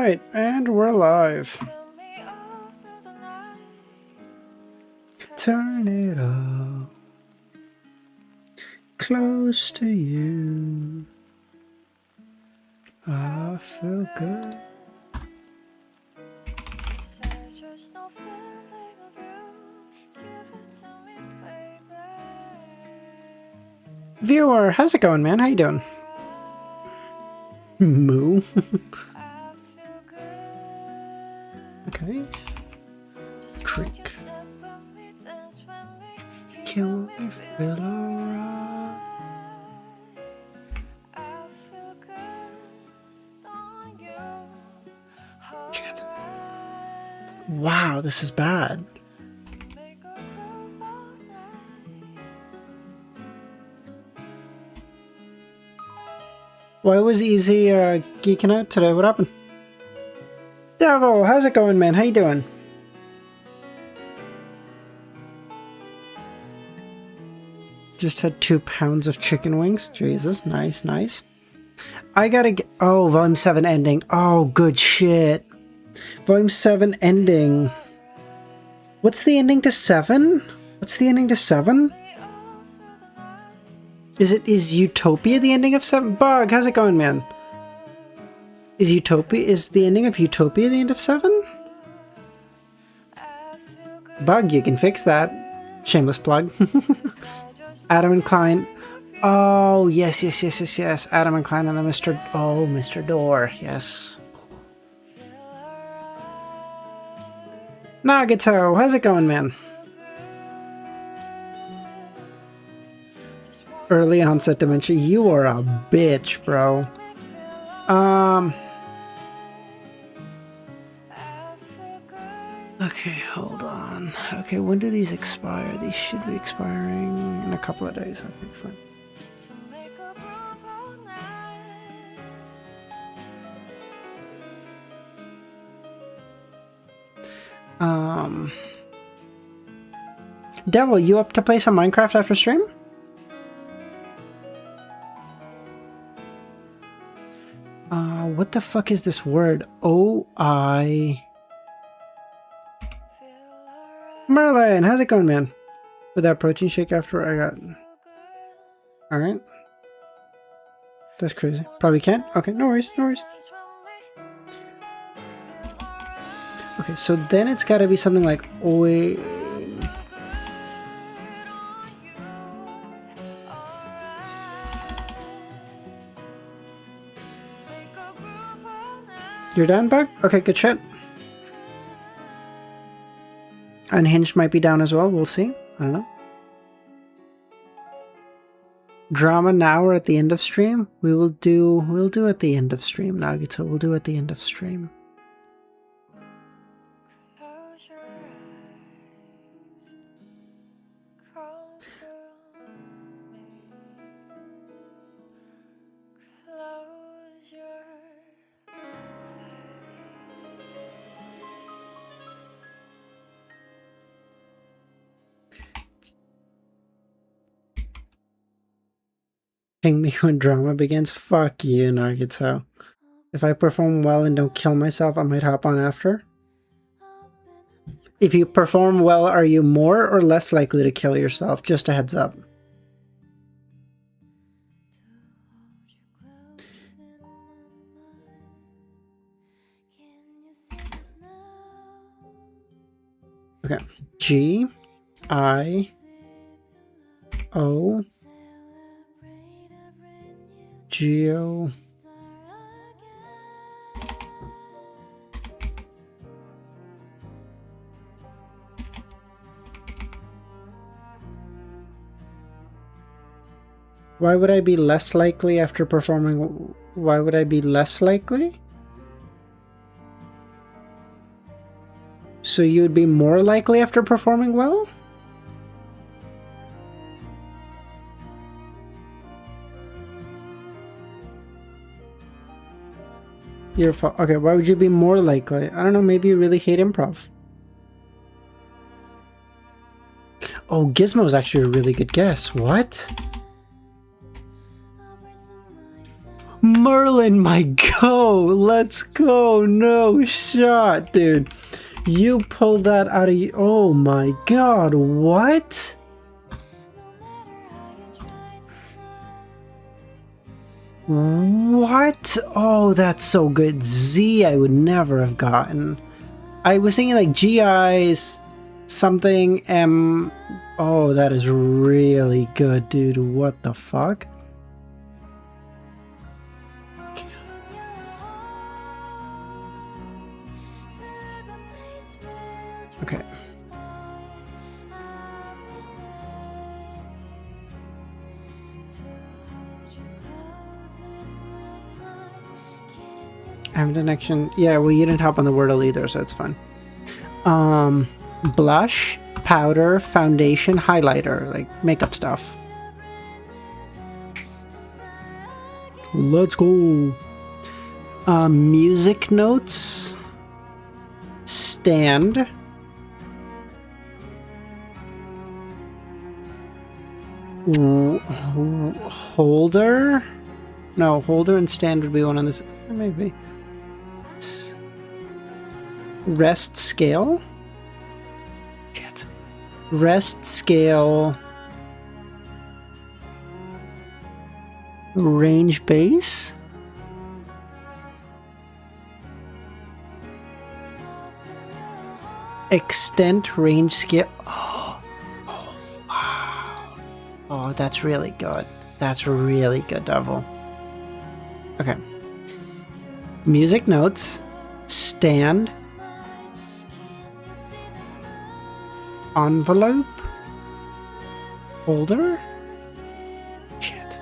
Alright, and we're live. Turn it up. Close to you. I feel good. Viewer, how's it going, man? How you doing? Moo. Okay. Trick. Kill if feel alright. Shit. Wow, this is bad. Why was Easy geeking out today? What happened? Devil, how's it going, man? How you doing? Just had 2 pounds of chicken wings. Jesus, nice, nice. I gotta get... Oh, Volume 7 ending. Oh, good shit. Volume 7 ending. What's the ending to 7? What's the ending to 7? Is Utopia the ending of 7? Bug, how's it going, man? Is the ending of Utopia the end of 7? Bug, you can fix that. Shameless plug. Adam and Klein. Oh, yes. Adam and Klein and the Mr. Oh, Mr. Door. Yes. Nagato, how's it going, man? Early onset dementia. You are a bitch, bro. Okay, hold on. Okay, when do these expire? These should be expiring in a couple of days. Okay, fine. Devil, you up to play some Minecraft after stream? What the fuck is this word? O-I... Merlin, how's it going, man? With that protein shake after I got... Alright. That's crazy. Probably can't? Okay, no worries, no worries. Okay, so then it's gotta be something like... Oi... You're down, Bug? Okay, good shit. Unhinged might be down as well. We'll see. I don't know. Drama now or at the end of stream? We'll do at the end of stream, Nagito. We'll do at the end of stream. Ping me when drama begins? Fuck you, Nagito. If I perform well and don't kill myself, I might hop on after. If you perform well, are you more or less likely to kill yourself? Just a heads up. Okay. G-I-O... Geo. Why would I be less likely after performing? Why would I be less likely? So you would be more likely after performing well? Okay, why would you be more likely? I don't know, maybe you really hate improv. Oh, Gizmo's actually a really good guess. What? Merlin, my go! Let's go! No shot, dude. You pulled that out of you. Oh my god, what? What? Oh, that's so good. Z, I would never have gotten. I was thinking like GI something M. Oh, that is really good, dude. What the fuck? Okay. I have an action. Yeah, well, you didn't hop on the Wordle either, so it's fine. Blush, powder, foundation, highlighter, like makeup stuff. Let's go. Music notes, stand, holder. No, holder and stand would be one on this. Maybe. Rest scale. Shit. Rest scale. Range base. Extent range scale. Oh, wow. Oh, that's really good. That's really good, Devil. Okay. Music notes. Stand. Envelope. Holder. Shit.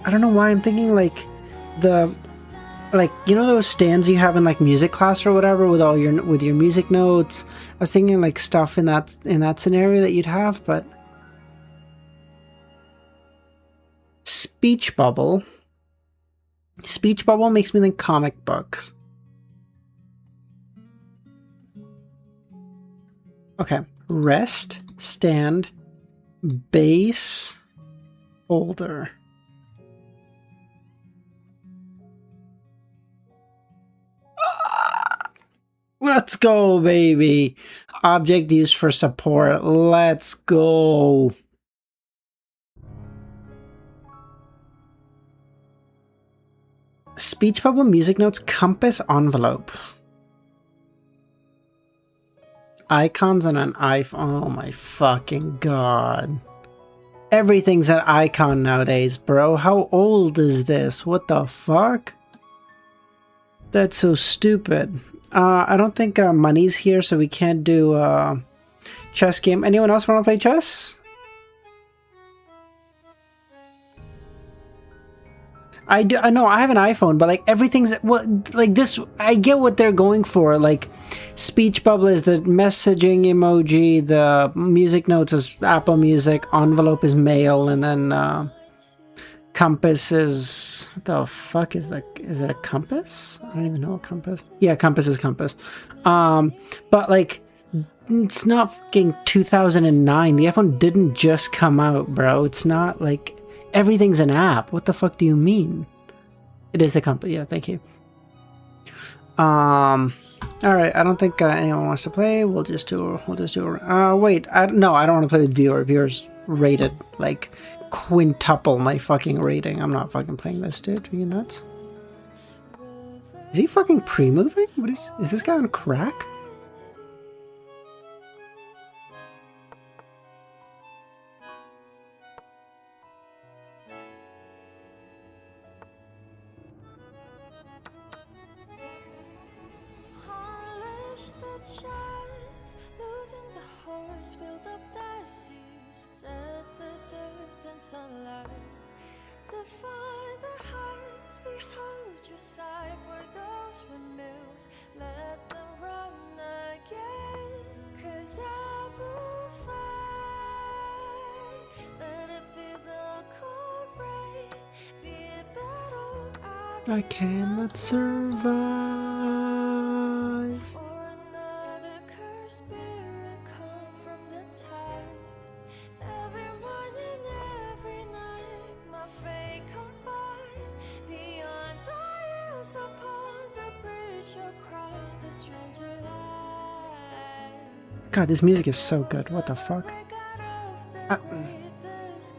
I don't know why I'm thinking like the, like, you know those stands you have in like music class or whatever with all your music notes. I was thinking like stuff in that scenario that you'd have, but speech bubble. Speech bubble makes me think comic books. Okay. Rest, stand, base, holder. Let's go, baby. Object used for support. Let's go. Speech bubble, music notes, compass, envelope. Icons and an iPhone. Oh my fucking god. Everything's an icon nowadays, bro. How old is this? What the fuck? That's so stupid. I don't think money's here, so we can't do chess game. Anyone else want to play chess? I do. I know I have an iPhone, but like everything's like this. I get what they're going for. Like speech bubble is the messaging emoji. The music notes is Apple Music. Envelope is mail, and then compass is, what the fuck is that? Is it a compass? I don't even know a compass. Yeah, compass is compass. But like, it's not fucking 2009. The iPhone didn't just come out, bro. It's not like everything's an app. What the fuck do you mean? It is a compass. Yeah, thank you. All right. I don't think anyone wants to play. We'll just do. Wait. No, I don't want to play with viewer. Viewers rated like quintuple my fucking rating. I'm not fucking playing this, dude. Are you nuts? Is he fucking pre-moving? What is this guy on crack? I cannot survive. God, this music is so good. What the fuck?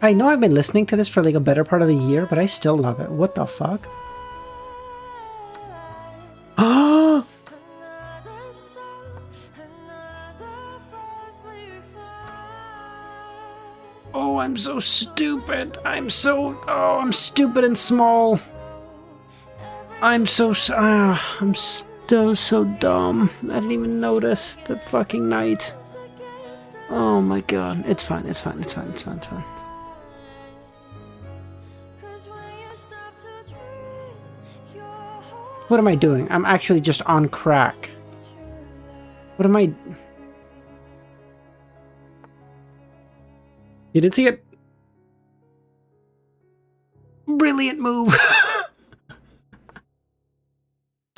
I know I've been listening to this for like a better part of a year, but I still love it. What the fuck? Oh! Oh, I'm so stupid. I'm stupid and small. I'm still so dumb. I didn't even notice the fucking night. Oh my god. It's fine. What am I doing? I'm actually just on crack. What am I... You didn't see it? Brilliant move.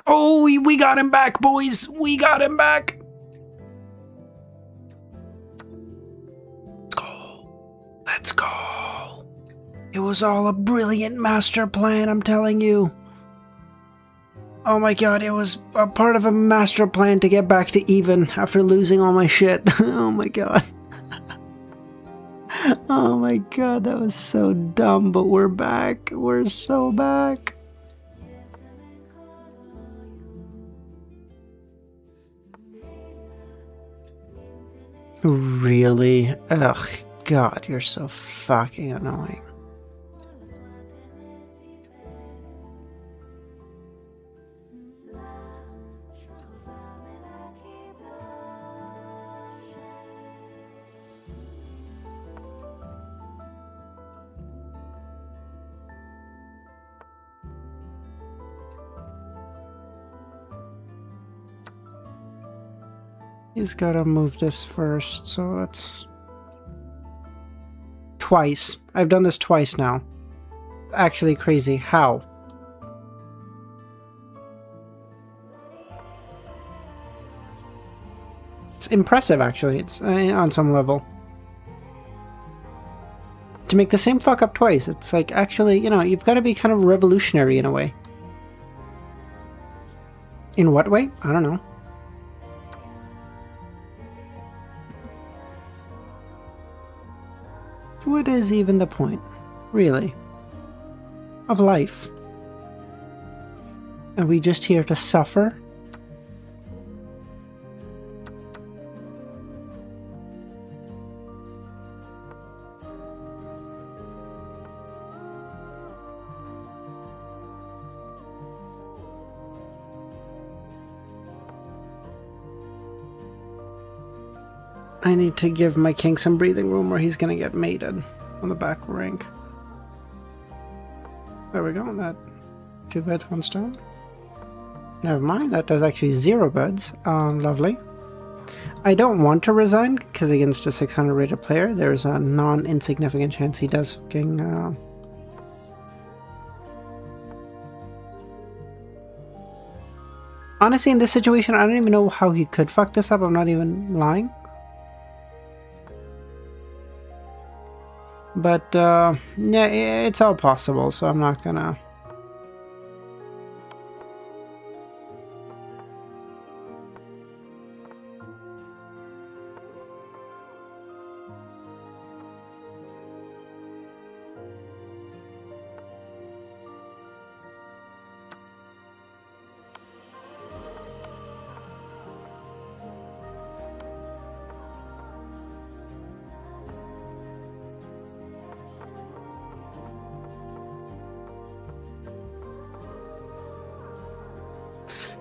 Oh, we got him back, boys. We got him back. Let's go. Let's go. It was all a brilliant master plan, I'm telling you. Oh my god, it was a part of a master plan to get back to even after losing all my shit. Oh my god. Oh my god, that was so dumb, but we're back. We're so back. Really? Ugh, god, you're so fucking annoying. He's gotta move this first, so that's... Twice. I've done this twice now. Actually crazy. How? It's impressive, actually. It's on some level. To make the same fuck up twice, it's like, actually, you know, you've got to be kind of revolutionary in a way. In what way? I don't know. What is even the point, really, of life? Are we just here to suffer? I need to give my king some breathing room or he's gonna get mated on the back rank. There we go, that 2 beds, 1 stone. Never mind, that does actually 0 beds. Lovely. I don't want to resign because against a 600 rated player, there's a non-insignificant chance he does fucking Honestly, in this situation, I don't even know how he could fuck this up. I'm not even lying. But, yeah, it's all possible, so I'm not gonna...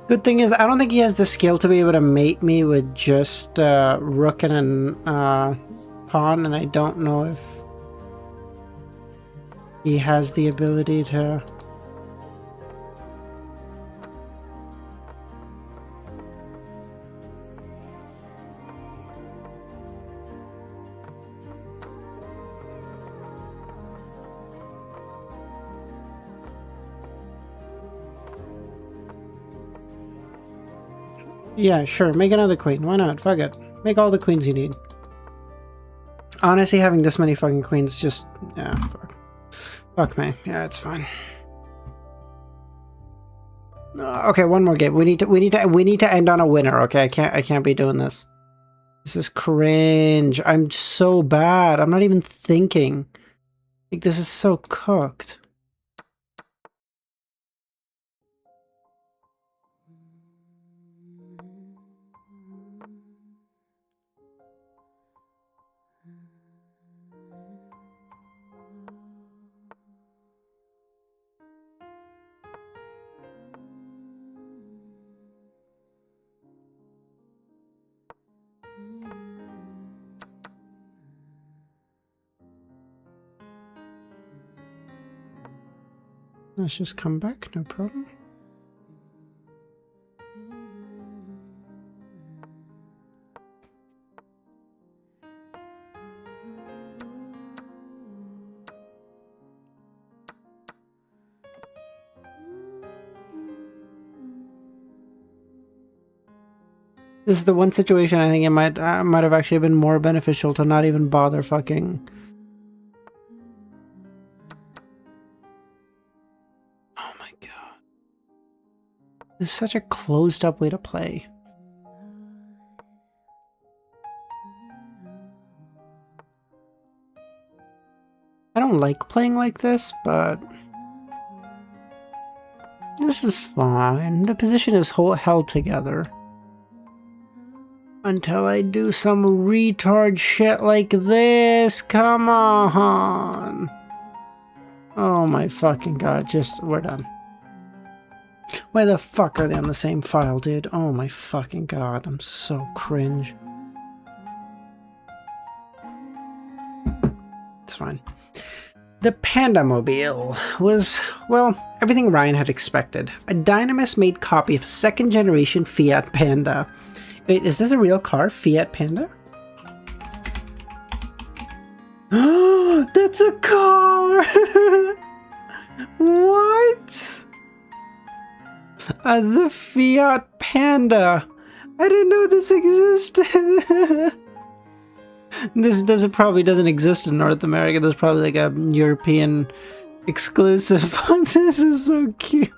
Good thing is, I don't think he has the skill to be able to mate me with just rook and a pawn, and I don't know if he has the ability to... Yeah, sure, make another queen. Why not? Fuck it. Make all the queens you need. Honestly, having this many fucking queens just... Yeah, fuck. Fuck me. Yeah, it's fine. Okay, one more game. We need to end on a winner, okay? I can't be doing this. This is cringe. I'm so bad. I'm not even thinking. Like, this is so cooked. Let's just come back, no problem. This is the one situation I think it might have actually been more beneficial to not even bother fucking. Oh my god. This is such a closed up way to play. I don't like playing like this, but this is fine. The position is held together. Until I do some retard shit like this. Come on. Oh my fucking god. We're done. Why the fuck are they on the same file, dude? Oh my fucking god. I'm so cringe. It's fine. The Panda-mobile was, well, everything Ryan had expected. A Dynamis-made copy of a second-generation Fiat Panda. Wait, is this a real car? Fiat Panda? That's a car! What? The Fiat Panda. I didn't know this existed. This probably doesn't exist in North America. There's probably like a European exclusive. This is so cute.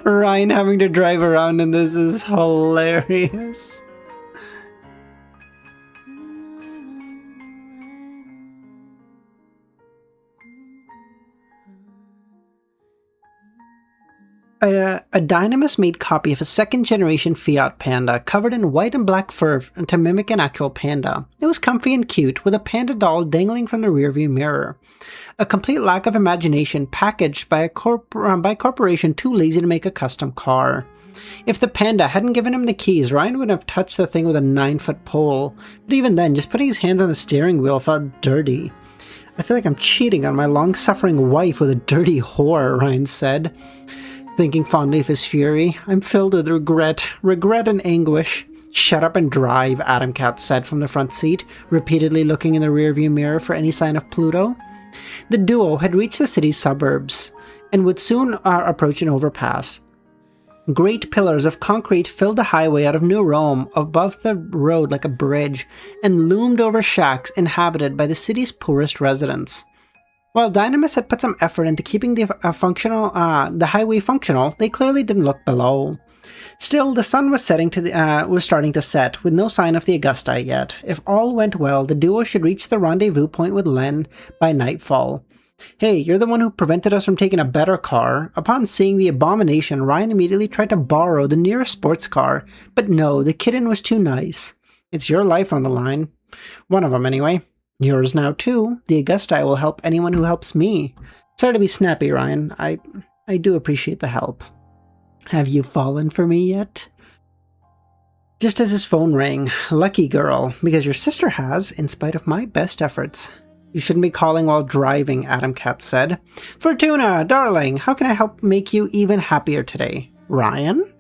Ryan having to drive around in this is hilarious. A Dynamis-made copy of a second-generation Fiat Panda covered in white and black fur to mimic an actual panda. It was comfy and cute, with a panda doll dangling from the rearview mirror. A complete lack of imagination packaged by a corporation too lazy to make a custom car. If the panda hadn't given him the keys, Ryan would have touched the thing with a 9-foot pole. But even then, just putting his hands on the steering wheel felt dirty. I feel like I'm cheating on my long-suffering wife with a dirty whore, Ryan said. Thinking fondly of his fury. I'm filled with regret and anguish. Shut up and drive, Adam Cat said from the front seat, repeatedly looking in the rearview mirror for any sign of Pluto. The duo had reached the city's suburbs, and would soon approach an overpass. Great pillars of concrete filled the highway out of New Rome above the road like a bridge, and loomed over shacks inhabited by the city's poorest residents. While Dynamis had put some effort into keeping the highway functional, they clearly didn't look below. Still, the sun was starting to set, with no sign of the Augusta yet. If all went well, the duo should reach the rendezvous point with Len by nightfall. Hey, you're the one who prevented us from taking a better car. Upon seeing the abomination, Ryan immediately tried to borrow the nearest sports car, but no, the kitten was too nice. It's your life on the line. One of them, anyway. Yours now, too. The Augusta will help anyone who helps me. Sorry to be snappy, Ryan. I do appreciate the help. Have you fallen for me yet? Just as his phone rang, lucky girl, because your sister has, in spite of my best efforts. You shouldn't be calling while driving, Adam Cat said. Fortuna, darling, how can I help make you even happier today? Ryan?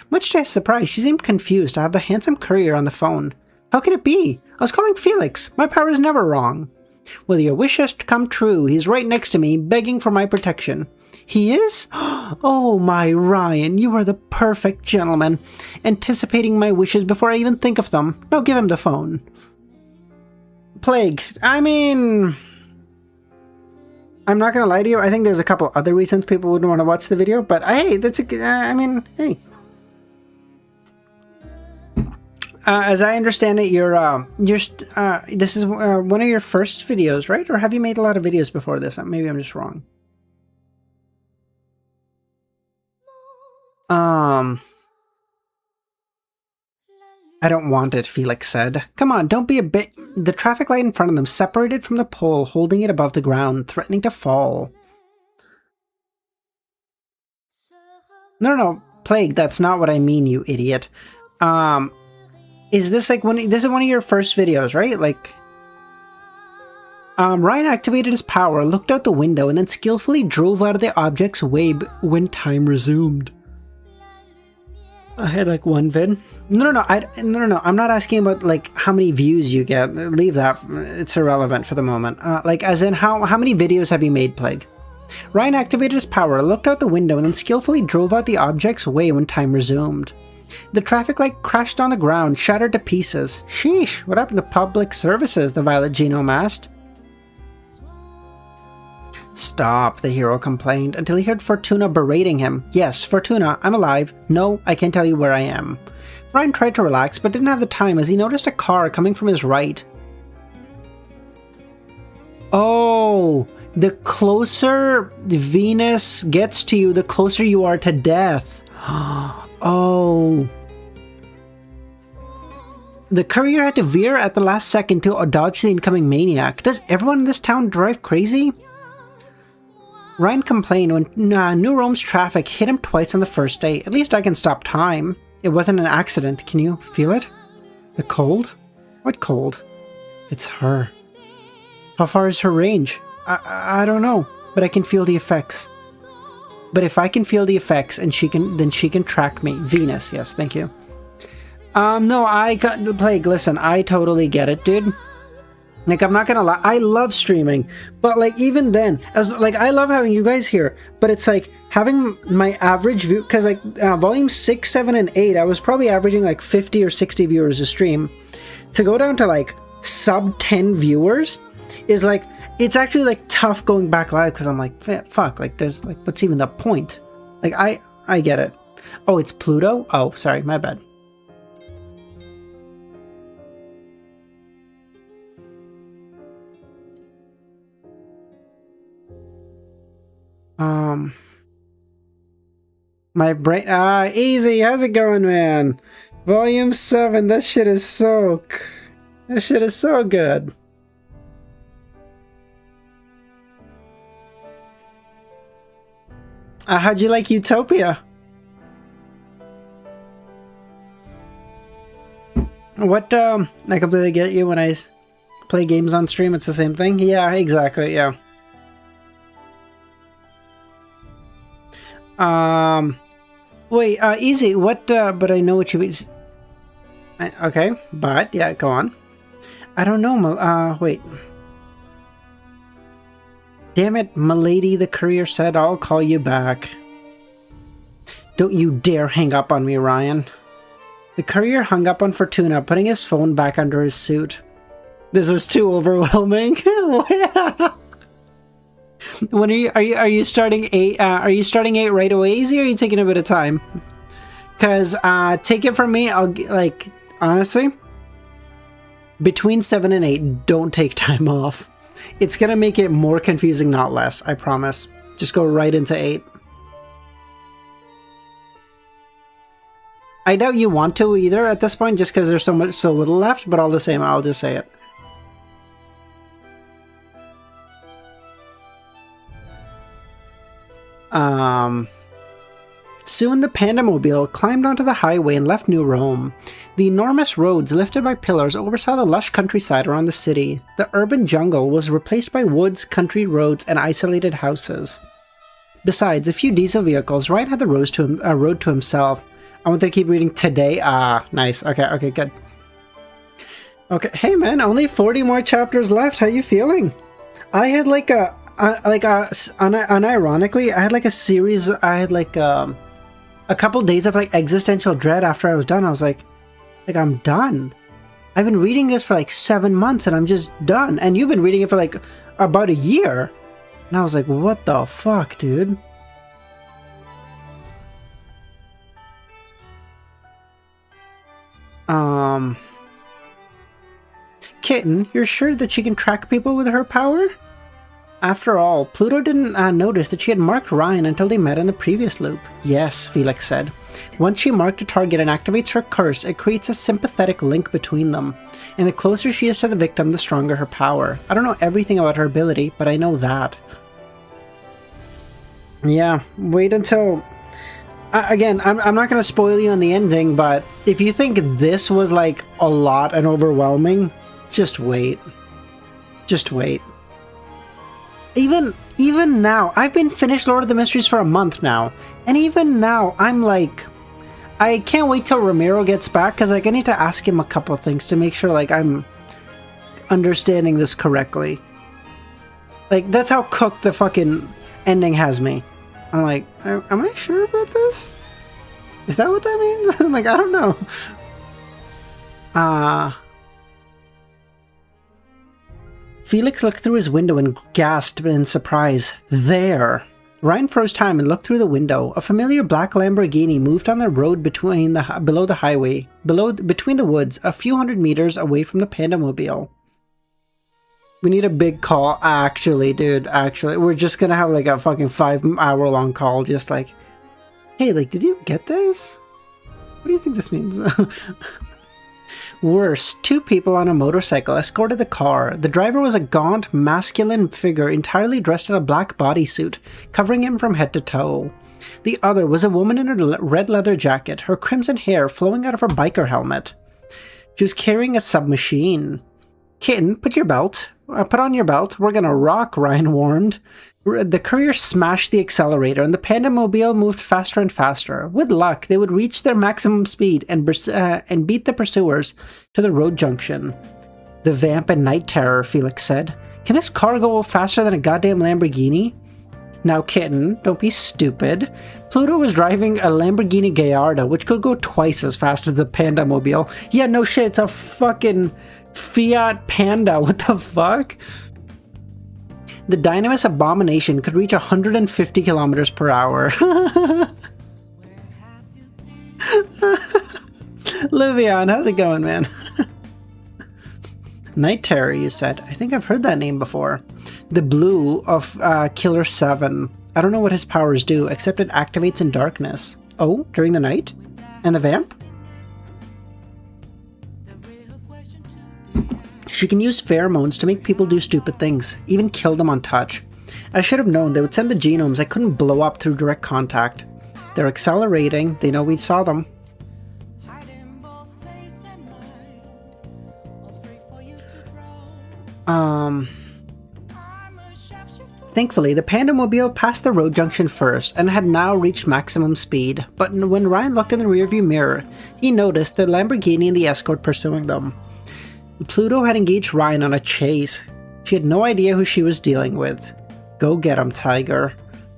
Much to his surprise, she seemed confused to have the handsome courier on the phone. How can it be? I was calling Felix. My power is never wrong. Well, your wish has come true. He's right next to me, begging for my protection. He is? Oh, my Ryan, you are the perfect gentleman, anticipating my wishes before I even think of them. Now give him the phone. Plague. I mean, I'm not going to lie to you. I think there's a couple other reasons people wouldn't want to watch the video, but hey, that's a, I mean, hey. As I understand it, this is one of your first videos, right? Or have you made a lot of videos before this? Maybe I'm just wrong. I don't want it, Felix said. Come on, don't be a bit... The traffic light in front of them separated from the pole, holding it above the ground, threatening to fall. No, Plague, that's not what I mean, you idiot. Is this like this is one of your first videos, right? Like, Ryan activated his power, looked out the window, and then skillfully drove out of the object's way when time resumed. I had like one vid. No, I'm not asking about like how many views you get. Leave that. It's irrelevant for the moment. Like, as in how many videos have you made, Plague? Ryan activated his power, looked out the window, and then skillfully drove out the object's way when time resumed. The traffic light crashed on the ground, shattered to pieces. Sheesh, what happened to public services? The Violet Genome asked. Stop, the hero complained, until he heard Fortuna berating him. Yes, Fortuna, I'm alive. No, I can't tell you where I am. Ryan tried to relax, but didn't have the time as he noticed a car coming from his right. Oh, the closer Venus gets to you, the closer you are to death. Oh. The courier had to veer at the last second to dodge the incoming maniac. Does everyone in this town drive crazy? Ryan complained when New Rome's traffic hit him twice on the first day. At least I can stop time. It wasn't an accident. Can you feel it? The cold? What cold? It's her. How far is her range? I don't know, but I can feel the effects. But if I can feel the effects and then she can track me. Venus, yes, thank you. No, I got the Plague. Listen, I totally get it, dude. Like, I'm not gonna lie, I love streaming, but like, even then, I love having you guys here, but it's like, having my average view, because like, volume 6, 7, and 8, I was probably averaging like 50 or 60 viewers a stream. To go down to like, sub 10 viewers, is like, it's actually like tough going back live, because I'm like, fuck, like, there's like, what's even the point? Like, I get it. Oh, it's Pluto? Oh, sorry, my bad. My brain, easy, how's it going, man? Volume 7, that shit is so good. How'd you like Utopia? What, I completely get you when I play games on stream, it's the same thing? Yeah, exactly, yeah. Wait, easy, what, but I know what you mean. Okay, but, yeah, go on. I don't know, wait. Damn it, milady, the courier said, I'll call you back. Don't you dare hang up on me, Ryan. The courier hung up on Fortuna, putting his phone back under his suit. This was too overwhelming. When are you starting 8? Are you starting 8 right away, easy, or are you taking a bit of time? Because take it from me, I'll like, honestly, between 7 and 8, don't take time off. It's gonna make it more confusing, not less. I promise. Just go right into 8. I doubt you want to either at this point, just because there's so little left. But all the same, I'll just say it. Soon the Pandamobile climbed onto the highway and left New Rome. The enormous roads lifted by pillars oversaw the lush countryside around the city. The urban jungle was replaced by woods, country roads, and isolated houses. Besides a few diesel vehicles, Ryan had the road to himself. I want to keep reading today. Nice. Okay, good. Okay, hey man, only 40 more chapters left. How you feeling? I had like unironically, I had like a series. I had like a couple days of like existential dread after I was done. I was like I'm done. I've been reading this for like 7 months and I'm just done. And you've been reading it for like about a year. And I was like, what the fuck, dude? Kitten, you're sure that she can track people with her power? After all, Pluto didn't notice that she had marked Ryan until they met in the previous loop. Yes, Felix said. Once she marked a target and activates her curse, it creates a sympathetic link between them. And the closer she is to the victim, the stronger her power. I don't know everything about her ability, but I know that. Yeah, wait until... again, I'm not going to spoil you on the ending, but if you think this was like a lot and overwhelming, just wait. Just wait. Even now, I've been finished Lord of the Mysteries for a month now, and even now, I'm like, I can't wait till Ramiro gets back, because like, I need to ask him a couple of things to make sure like I'm understanding this correctly. Like, that's how cooked the fucking ending has me. I'm like, am I sure about this? Is that what that means? Like, I don't know. Felix looked through his window and gasped in surprise. There! Ryan froze time and looked through the window. A familiar black Lamborghini moved on the road between below the highway, between the woods, a few hundred meters away from the Pandamobile. We need a big call. Actually, dude, actually. We're just gonna have like a fucking 5-hour-long call, just like, hey, like, did you get this? What do you think this means? Worse, 2 people on a motorcycle escorted the car. The driver was a gaunt, masculine figure entirely dressed in a black bodysuit, covering him from head to toe. The other was a woman in a red leather jacket, her crimson hair flowing out of her biker helmet. She was carrying a submachine. Kitten, put on your belt. We're gonna rock, Ryan warned. The courier smashed the accelerator, and the Pandamobile moved faster and faster. With luck, they would reach their maximum speed and beat the pursuers to the road junction. The Vamp and Night Terror, Felix said. Can this car go faster than a goddamn Lamborghini? Now, Kitten, don't be stupid. Pluto was driving a Lamborghini Gallardo, which could go twice as fast as the Pandamobile. Yeah, no shit, it's a fucking Fiat Panda. What the fuck? The Dynamis Abomination could reach 150 kilometers per hour. Livian, how's it going, man? Night Terror, you said. I think I've heard that name before. The Blue of Killer 7. I don't know what his powers do, except it activates in darkness. Oh, during the night? And the Vamp? She can use pheromones to make people do stupid things, even kill them on touch. I should have known they would send the genomes I couldn't blow up through direct contact. They're accelerating, they know we saw them. Thankfully, the Pandamobile passed the road junction first and had now reached maximum speed, but when Ryan looked in the rearview mirror, he noticed the Lamborghini and the escort pursuing them. Pluto had engaged Ryan on a chase. She had no idea who she was dealing with. Go get him, Tiger.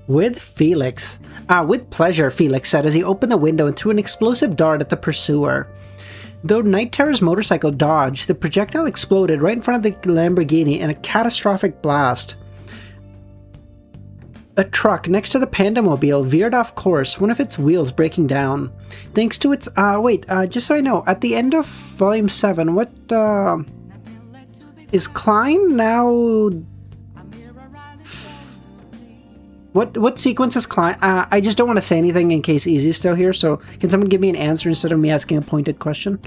With Felix. With pleasure, Felix said as he opened the window and threw an explosive dart at the pursuer. Though Night Terror's motorcycle dodged, the projectile exploded right in front of the Lamborghini in a catastrophic blast. A truck next to the Pandamobile veered off course, one of its wheels breaking down. Thanks to its... just so I know, at the end of Volume 7, what, is Klein now... What sequence is Klein... I just don't want to say anything in case Easy's still here, so can someone give me an answer instead of me asking a pointed question?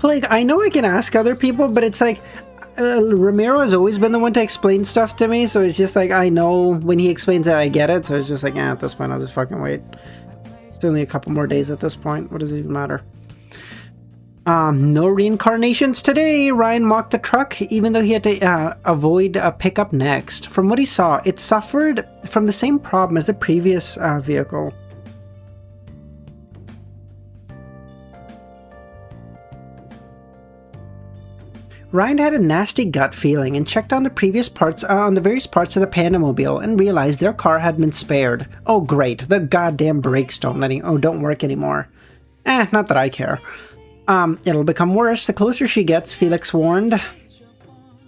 Like, I know I can ask other people, but it's like, Ramiro has always been the one to explain stuff to me, so it's just like, I know when he explains it, I get it, so it's just like, at this point, I'll just fucking wait. It's only a couple more days at this point. What does it even matter? No reincarnations today. Ryan mocked the truck, even though he had to avoid a pickup next. From what he saw, it suffered from the same problem as the previous vehicle. Ryan had a nasty gut feeling and checked on the various parts of the Pandamobile and realized their car had been spared. Oh great, the goddamn brakes don't work anymore. Not that I care. It'll become worse the closer she gets, Felix warned.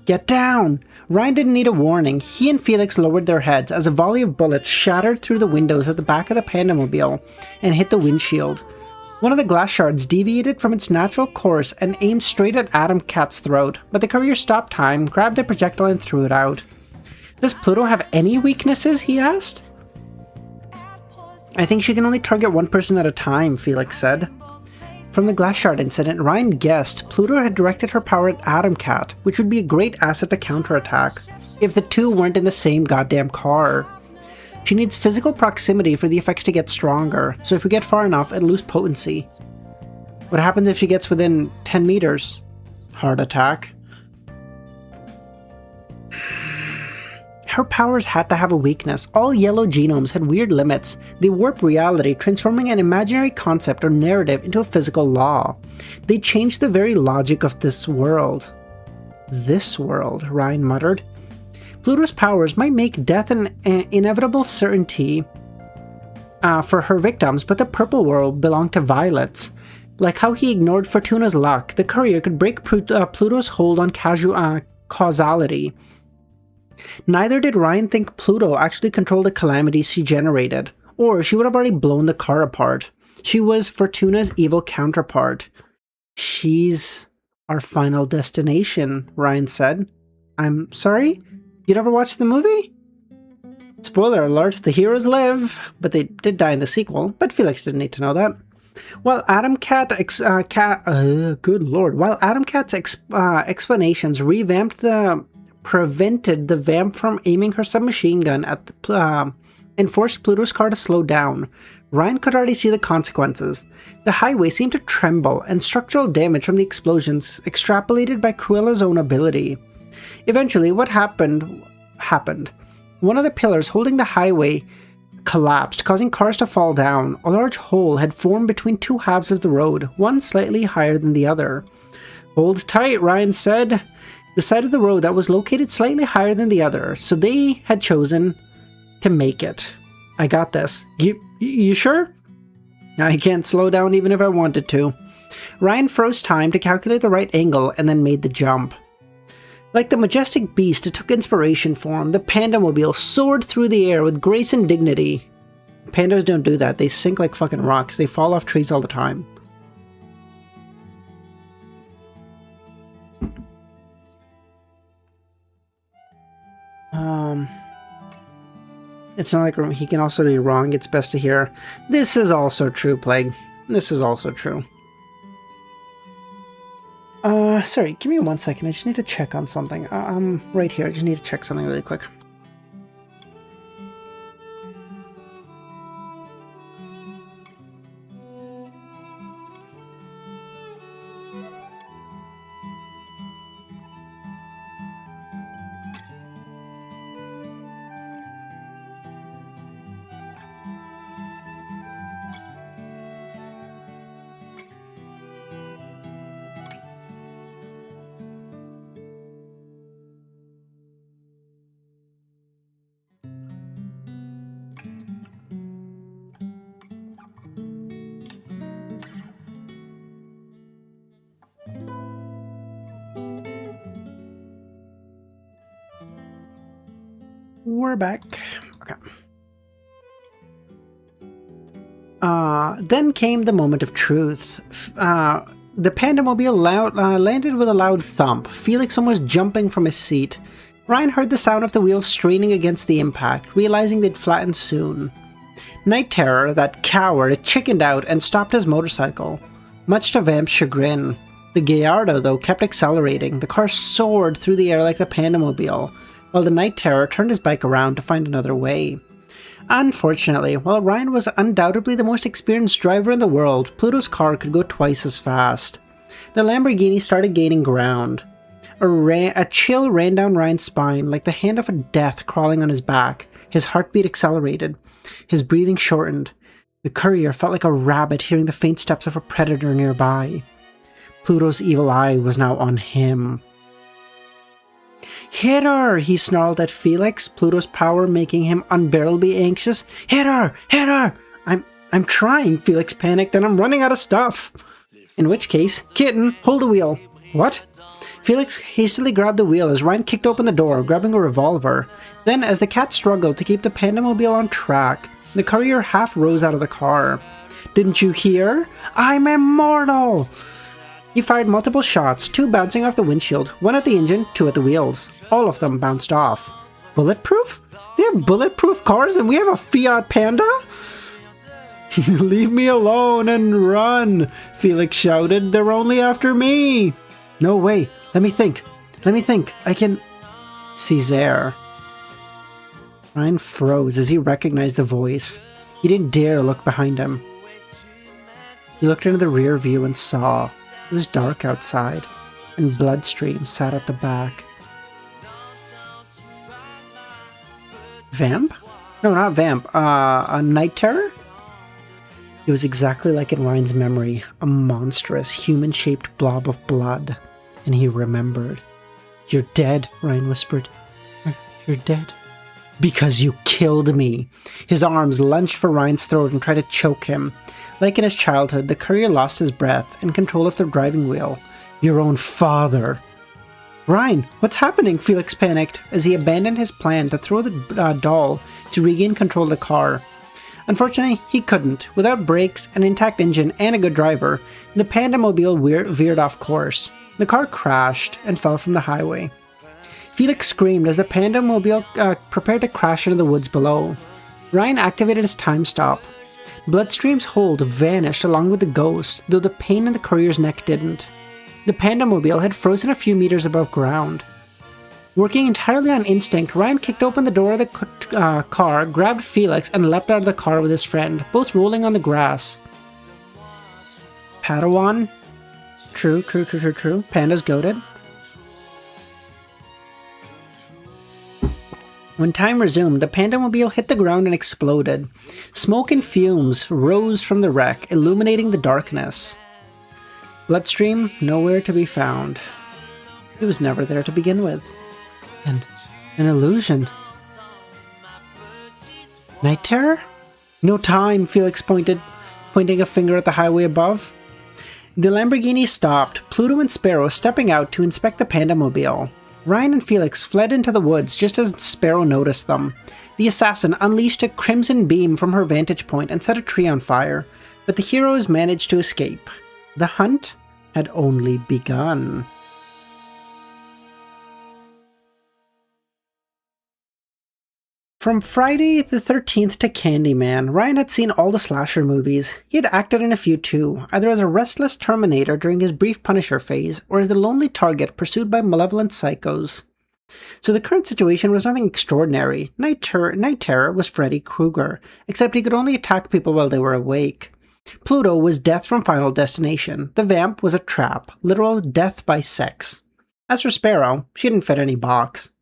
Get down! Ryan didn't need a warning. He and Felix lowered their heads as a volley of bullets shattered through the windows at the back of the Pandamobile and hit the windshield. One of the glass shards deviated from its natural course and aimed straight at Adam Cat's throat, but the courier stopped time, grabbed the projectile and threw it out. Does Pluto have any weaknesses? He asked. I think she can only target one person at a time, Felix said. From the glass shard incident, Ryan guessed Pluto had directed her power at Adam Cat, which would be a great asset to counterattack, if the two weren't in the same goddamn car. She needs physical proximity for the effects to get stronger, so if we get far enough, it'll lose potency. What happens if she gets within 10 meters? Heart attack. Her powers had to have a weakness. All yellow genomes had weird limits. They warp reality, transforming an imaginary concept or narrative into a physical law. They changed the very logic of this world. This world, Ryan muttered. Pluto's powers might make death an inevitable certainty for her victims, but the purple world belonged to Violet's. Like how he ignored Fortuna's luck, the courier could break Pluto's hold on causality. Neither did Ryan think Pluto actually controlled the calamities she generated, or she would have already blown the car apart. She was Fortuna's evil counterpart. She's our final destination, Ryan said. I'm sorry? You never watched the movie? Spoiler alert, the heroes live, but they did die in the sequel, but Felix didn't need to know that. While Adam Cat's explanations prevented the vamp from aiming her submachine gun at and forced Pluto's car to slow down, Ryan could already see the consequences. The highway seemed to tremble, and structural damage from the explosions extrapolated by Cruella's own ability. Eventually, what happened. One of the pillars holding the highway collapsed, causing cars to fall down. A large hole had formed between two halves of the road, one slightly higher than the other. Hold tight, Ryan said. The side of the road that was located slightly higher than the other, so they had chosen to make it. I got this. You sure? I can't slow down even if I wanted to. Ryan froze time to calculate the right angle and then made the jump. Like the majestic beast it took inspiration from, the Pandamobile soared through the air with grace and dignity. Pandas don't do that. They sink like fucking rocks. They fall off trees all the time. It's not like he can also be wrong. It's best to hear. This is also true, Plague. This is also true. Sorry, give me 1 second. I just need to check on something. Right here. I just need to check something really quick. We're back. Okay. Then came the moment of truth. The Pandamobile landed with a loud thump, Felix almost jumping from his seat. Ryan heard the sound of the wheels straining against the impact, realizing they'd flatten soon. Night Terror, that coward, chickened out and stopped his motorcycle, much to Vamp's chagrin. The Gallardo, though, kept accelerating. The car soared through the air like the Pandamobile, while the Night Terror turned his bike around to find another way. Unfortunately, while Ryan was undoubtedly the most experienced driver in the world, Pluto's car could go twice as fast. The Lamborghini started gaining ground. A chill ran down Ryan's spine like the hand of a death crawling on his back. His heartbeat accelerated. His breathing shortened. The courier felt like a rabbit hearing the faint steps of a predator nearby. Pluto's evil eye was now on him. Hit her! He snarled at Felix, Pluto's power making him unbearably anxious. Hit her! Hit her! I'm trying, Felix panicked, and I'm running out of stuff. In which case, Kitten, hold the wheel. What? Felix hastily grabbed the wheel as Ryan kicked open the door, grabbing a revolver. Then, as the cat struggled to keep the Pandamobile on track, the courier half rose out of the car. Didn't you hear? I'm immortal! He fired multiple shots, 2 bouncing off the windshield, 1 at the engine, 2 at the wheels. All of them bounced off. Bulletproof? They have bulletproof cars and we have a Fiat Panda? Leave me alone and run, Felix shouted. They're only after me. No way. Let me think. I can... Césaire. Ryan froze as he recognized the voice. He didn't dare look behind him. He looked into the rear view and saw. It was dark outside, and Bloodstream sat at the back. Vamp? No, not Vamp. A Night Terror? It was exactly like in Ryan's memory, a monstrous, human-shaped blob of blood. And he remembered. You're dead, Ryan whispered. You're dead. Because you killed me. His arms lunged for Ryan's throat and tried to choke him. Like in his childhood, the courier lost his breath and control of the driving wheel. Your own father. Ryan, what's happening? Felix panicked as he abandoned his plan to throw the doll to regain control of the car. Unfortunately, he couldn't. Without brakes, an intact engine, and a good driver, the Pandamobile veered off course. The car crashed and fell from the highway. Felix screamed as the Pandamobile prepared to crash into the woods below. Ryan activated his time stop. Bloodstream's hold vanished along with the ghost, though the pain in the courier's neck didn't. The Pandamobile had frozen a few meters above ground. Working entirely on instinct, Ryan kicked open the door of the car, grabbed Felix, and leapt out of the car with his friend, both rolling on the grass. Padawan? True. Panda's goated. When time resumed, the Pandamobile hit the ground and exploded. Smoke and fumes rose from the wreck, illuminating the darkness. Bloodstream, nowhere to be found. He was never there to begin with. And an illusion. Night Terror? No time, Felix pointing a finger at the highway above. The Lamborghini stopped, Pluto and Sparrow stepping out to inspect the Pandamobile. Ryan and Felix fled into the woods just as Sparrow noticed them. The assassin unleashed a crimson beam from her vantage point and set a tree on fire, but the heroes managed to escape. The hunt had only begun. From Friday the 13th to Candyman, Ryan had seen all the slasher movies. He had acted in a few too, either as a restless Terminator during his brief Punisher phase, or as the lonely target pursued by malevolent psychos. So the current situation was nothing extraordinary. Night Terror was Freddy Krueger, except he could only attack people while they were awake. Pluto was Death from Final Destination. The Vamp was a trap, literal death by sex. As for Sparrow, she didn't fit any box.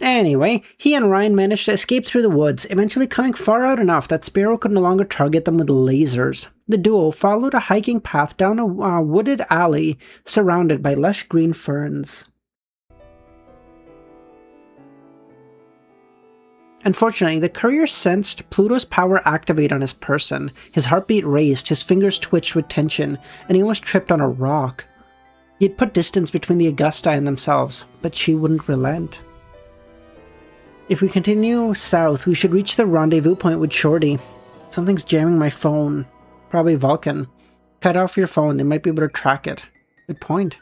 Anyway, he and Ryan managed to escape through the woods, eventually coming far out enough that Sparrow could no longer target them with lasers. The duo followed a hiking path down a wooded alley surrounded by lush green ferns. Unfortunately, the courier sensed Pluto's power activate on his person. His heartbeat raced, his fingers twitched with tension, and he almost tripped on a rock. He had put distance between the Augusta and themselves, but she wouldn't relent. If we continue south, we should reach the rendezvous point with Shorty. Something's jamming my phone. Probably Vulcan. Cut off your phone, they might be able to track it. Good point.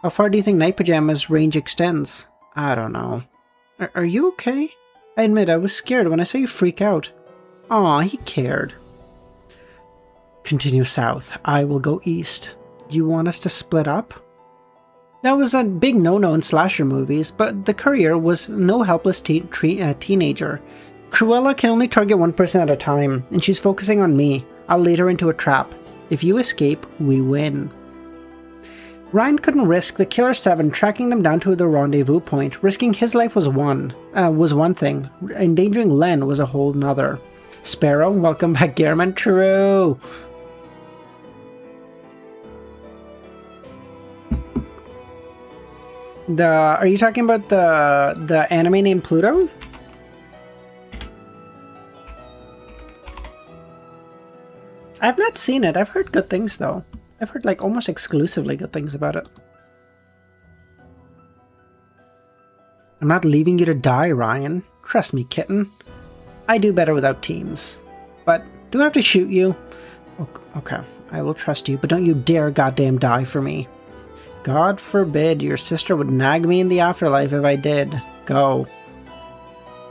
How far do you think Night Pajama's range extends? I don't know. Are you okay? I admit, I was scared when I saw you freak out. Aw, he cared. Continue south. I will go east. Do you want us to split up? That was a big no-no in slasher movies, but the courier was no helpless teenager. Cruella can only target one person at a time, and she's focusing on me. I'll lead her into a trap. If you escape, we win. Ryan couldn't risk the Killer 7 tracking them down to the rendezvous point. Risking his life was one thing. Endangering Len was a whole nother. Sparrow, welcome back, Gehrman. True! Are you talking about the anime named Pluto? I've not seen it. I've heard good things though. I've heard like almost exclusively good things about it. I'm not leaving you to die, Ryan. Trust me, kitten. I do better without teams. But do I have to shoot you? Okay, I will trust you, but don't you dare goddamn die for me. God forbid your sister would nag me in the afterlife if I did. Go.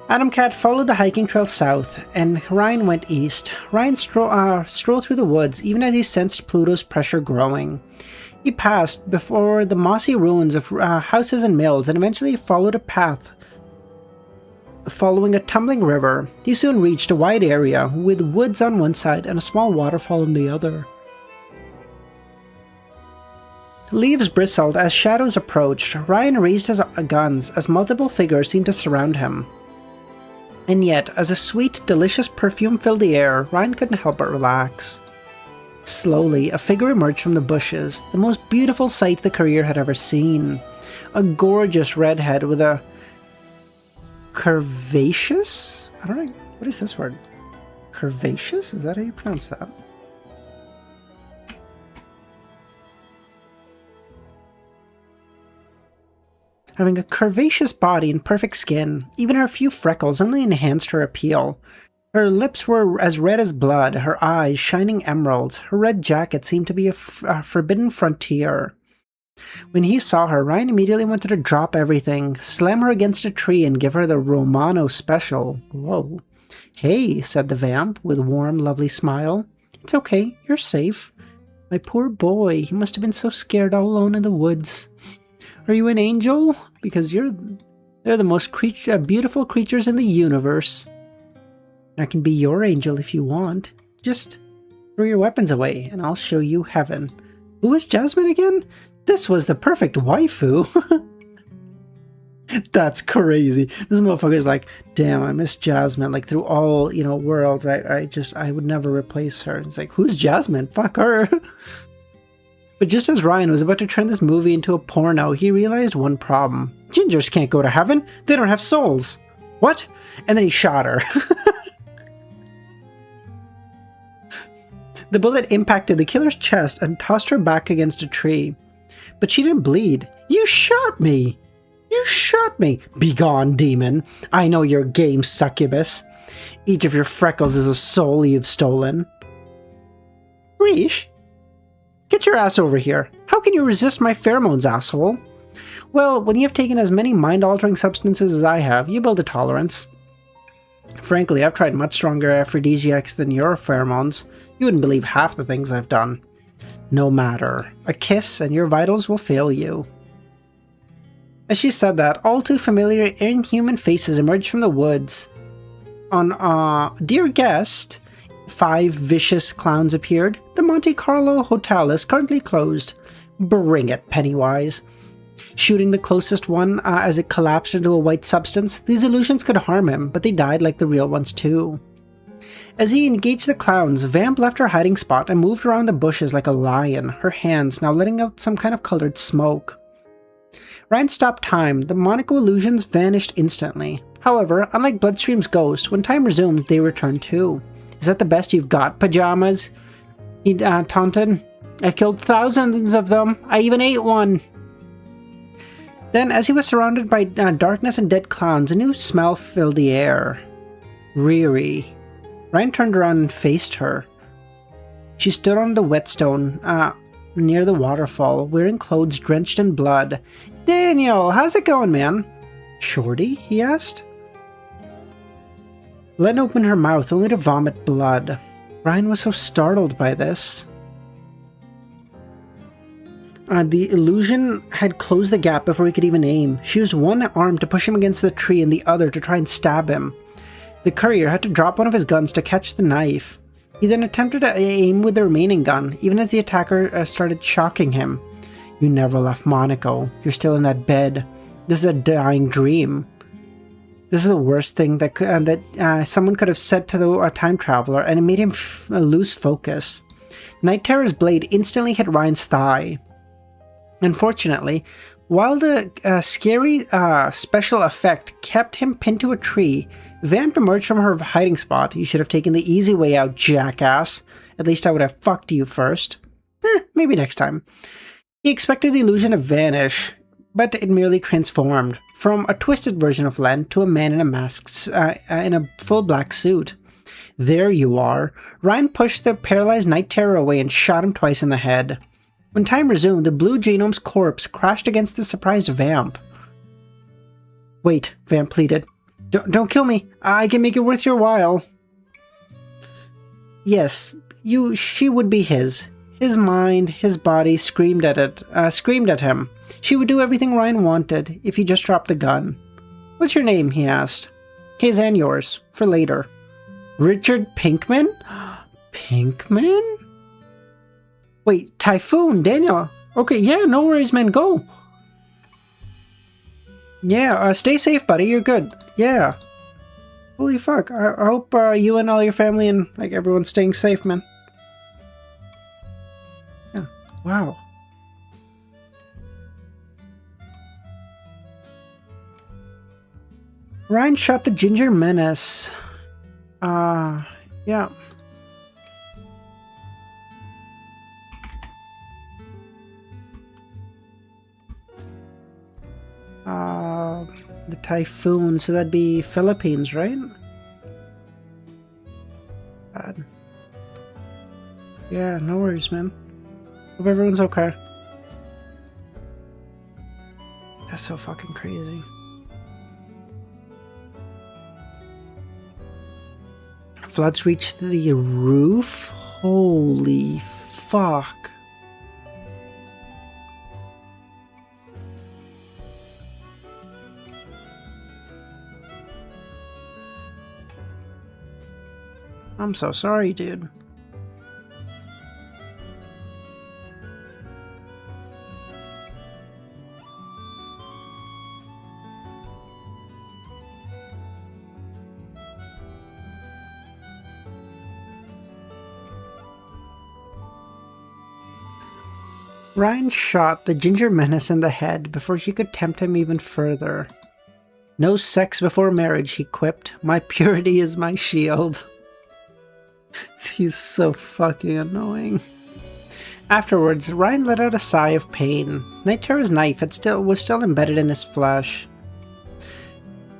Adam Cat followed the hiking trail south, and Ryan went east. Ryan strolled through the woods, even as he sensed Pluto's pressure growing. He passed before the mossy ruins of houses and mills, and eventually followed a path following a tumbling river. He soon reached a wide area, with woods on one side and a small waterfall on the other. Leaves bristled as shadows approached. Ryan raised his guns as multiple figures seemed to surround him. And yet, as a sweet, delicious perfume filled the air, Ryan couldn't help but relax. Slowly, a figure emerged from the bushes, the most beautiful sight the courier had ever seen. A gorgeous redhead with a curvaceous? I don't know, what is this word? Curvaceous? Is that how you pronounce that? Having a curvaceous body and perfect skin, even her few freckles only enhanced her appeal. Her lips were as red as blood, her eyes shining emeralds. Her red jacket seemed to be a forbidden frontier. When he saw her, Ryan immediately wanted to drop everything, slam her against a tree, and give her the Romano special. Whoa. Hey, said the vamp, with a warm, lovely smile. It's okay, you're safe. My poor boy, he must have been so scared all alone in the woods. Are you an angel? Because they're the most beautiful creatures in the universe. I can be your angel if you want. Just throw your weapons away, and I'll show you heaven. Who was Jasmine again? This was the perfect waifu. That's crazy. This motherfucker's like, damn, I miss Jasmine. Like through all, worlds, I would never replace her. It's like, who's Jasmine? Fuck her. But just as Ryan was about to turn this movie into a porno, he realized one problem. Gingers can't go to heaven. They don't have souls. What? And then he shot her. The bullet impacted the killer's chest and tossed her back against a tree. But she didn't bleed. You shot me! You shot me! Begone, demon. I know your game, succubus. Each of your freckles is a soul you've stolen. Reesh? Get your ass over here. How can you resist my pheromones, asshole? Well, when you have taken as many mind-altering substances as I have, you build a tolerance. Frankly, I've tried much stronger aphrodisiacs than your pheromones. You wouldn't believe half the things I've done. No matter. A kiss and your vitals will fail you. As she said that, all too familiar inhuman faces emerged from the woods. Dear guest, 5 vicious clowns appeared. The Monte Carlo Hotel is currently closed. Bring it, Pennywise. Shooting the closest one as it collapsed into a white substance, these illusions could harm him, but they died like the real ones too. As he engaged the clowns, Vamp left her hiding spot and moved around the bushes like a lion, her hands now letting out some kind of colored smoke. Ryan stopped time. The Monaco illusions vanished instantly. However, unlike Bloodstream's ghost, when time resumed, they returned too. Is that the best you've got, pajamas? He taunted. I've killed thousands of them. I even ate one. Then, as he was surrounded by darkness and dead clowns, a new smell filled the air. Riri. Ryan turned around and faced her. She stood on the whetstone near the waterfall, wearing clothes drenched in blood. Daniel, how's it going, man? Shorty? He asked. Len opened her mouth, only to vomit blood. Ryan was so startled by this. The illusion had closed the gap before he could even aim. She used one arm to push him against the tree and the other to try and stab him. The courier had to drop one of his guns to catch the knife. He then attempted to aim with the remaining gun, even as the attacker started shocking him. You never left Monaco. You're still in that bed. This is a dying dream. This is the worst thing that someone could have said to the time traveler, and it made him lose focus. Night Terror's blade instantly hit Ryan's thigh. Unfortunately, While the scary special effect kept him pinned to a tree, Vamp emerged from her hiding spot. You should have taken the easy way out, jackass. At least I would have fucked you first. Maybe next time. He expected the illusion to vanish, but it merely transformed from a twisted version of Len to a man in a mask, in a full black suit. There you are. Ryan pushed the paralyzed Night Terror away and shot him twice in the head. When time resumed, the blue genome's corpse crashed against the surprised Vamp. Wait, Vamp pleaded. Don't kill me. I can make it worth your while. Yes, she would be his. His mind, his body screamed at him. She would do everything Ryan wanted if he just dropped the gun. What's your name? He asked. His and yours, for later. Richard Pinkman? Pinkman? Wait, Typhoon, Daniel. Okay, yeah, no worries, man, go. Yeah, stay safe, buddy, you're good. Yeah. Holy fuck, I hope you and all your family and, like, everyone's staying safe, man. Yeah, wow. Ryan shot the Ginger Menace. Yeah. The Typhoon, so that'd be Philippines, right? Bad. Yeah, no worries, man. Hope everyone's okay. That's so fucking crazy. Floods reached the roof? Holy fuck. I'm so sorry, dude. Ryan shot the Ginger Menace in the head before she could tempt him even further. No sex before marriage, he quipped. My purity is my shield. He's so fucking annoying. Afterwards, Ryan let out a sigh of pain. Night Terror's knife was still embedded in his flesh.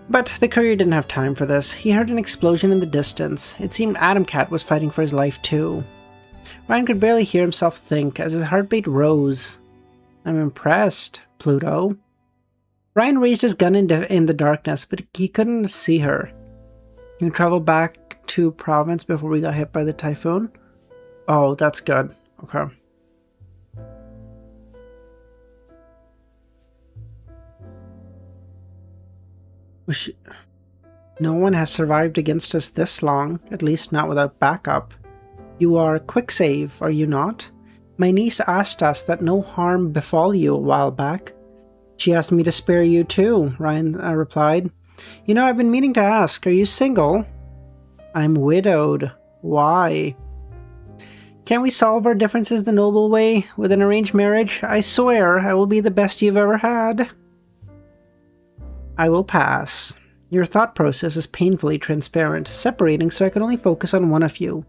But the courier didn't have time for this. He heard an explosion in the distance. It seemed Adam Cat was fighting for his life too. Ryan could barely hear himself think as his heartbeat rose. I'm impressed, Pluto. Ryan raised his gun in the darkness, but he couldn't see her. You traveled back to Province before we got hit by the typhoon? Oh, that's good. Okay. No one has survived against us this long, at least not without backup. You are quick save, are you not? My niece asked us that no harm befall you a while back. She asked me to spare you too, Ryan replied. You know, I've been meaning to ask, are you single? I'm widowed. Why? Can't we solve our differences the noble way, with an arranged marriage? I swear I will be the best you've ever had. I will pass. Your thought process is painfully transparent, separating so I can only focus on one of you.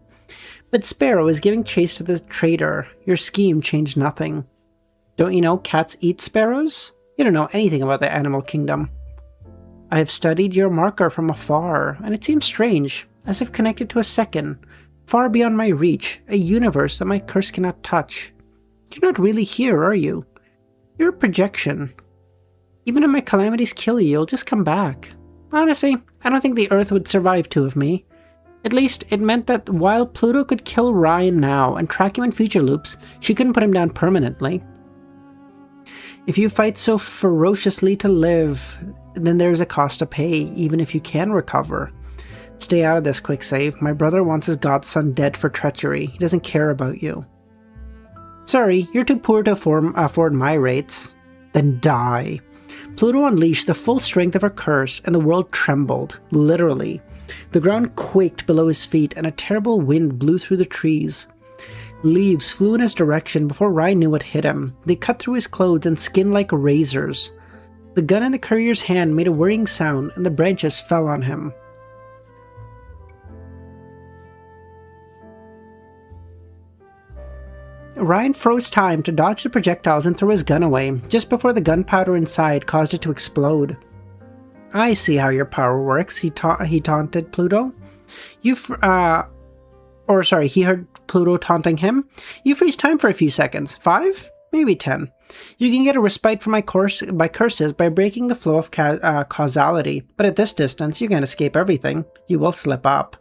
But Sparrow is giving chase to the traitor. Your scheme changed nothing. Don't you know cats eat sparrows? You don't know anything about the animal kingdom. I have studied your marker from afar, and it seems strange, as if connected to a second, far beyond my reach, a universe that my curse cannot touch. You're not really here, are you? You're a projection. Even if my calamities kill you, you'll just come back. Honestly, I don't think the Earth would survive two of me. At least, it meant that while Pluto could kill Ryan now and track him in future loops, she couldn't put him down permanently. If you fight so ferociously to live, then there's a cost to pay, even if you can recover. Stay out of this, quick save. My brother wants his godson dead for treachery. He doesn't care about you. Sorry, you're too poor to afford my rates. Then die. Pluto unleashed the full strength of her curse, and the world trembled, literally. The ground quaked below his feet, and a terrible wind blew through the trees. Leaves flew in his direction before Ryan knew what hit him. They cut through his clothes and skin like razors. The gun in the courier's hand made a whirring sound, and the branches fell on him. Ryan froze time to dodge the projectiles and throw his gun away, just before the gunpowder inside caused it to explode. "I see how your power works," he taunted Pluto. He heard Pluto taunting him. "You freeze time for a few seconds. 5? Maybe 10. You can get a respite from my curses by breaking the flow of causality, but at this distance, you can't escape everything. You will slip up."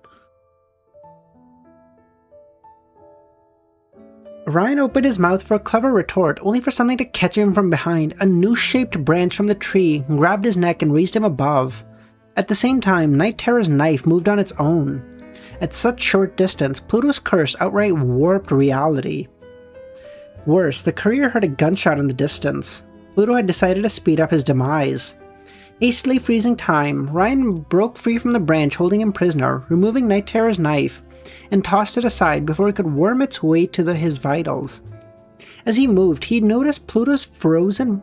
Ryan opened his mouth for a clever retort, only for something to catch him from behind. A noose-shaped branch from the tree grabbed his neck and raised him above. At the same time, Night Terror's knife moved on its own. At such short distance, Pluto's curse outright warped reality. Worse, the courier heard a gunshot in the distance. Pluto had decided to speed up his demise. Hastily freezing time, Ryan broke free from the branch holding him prisoner, removing Night Terror's knife, and tossed it aside before it could worm its way to his vitals. As he moved, he noticed Pluto's frozen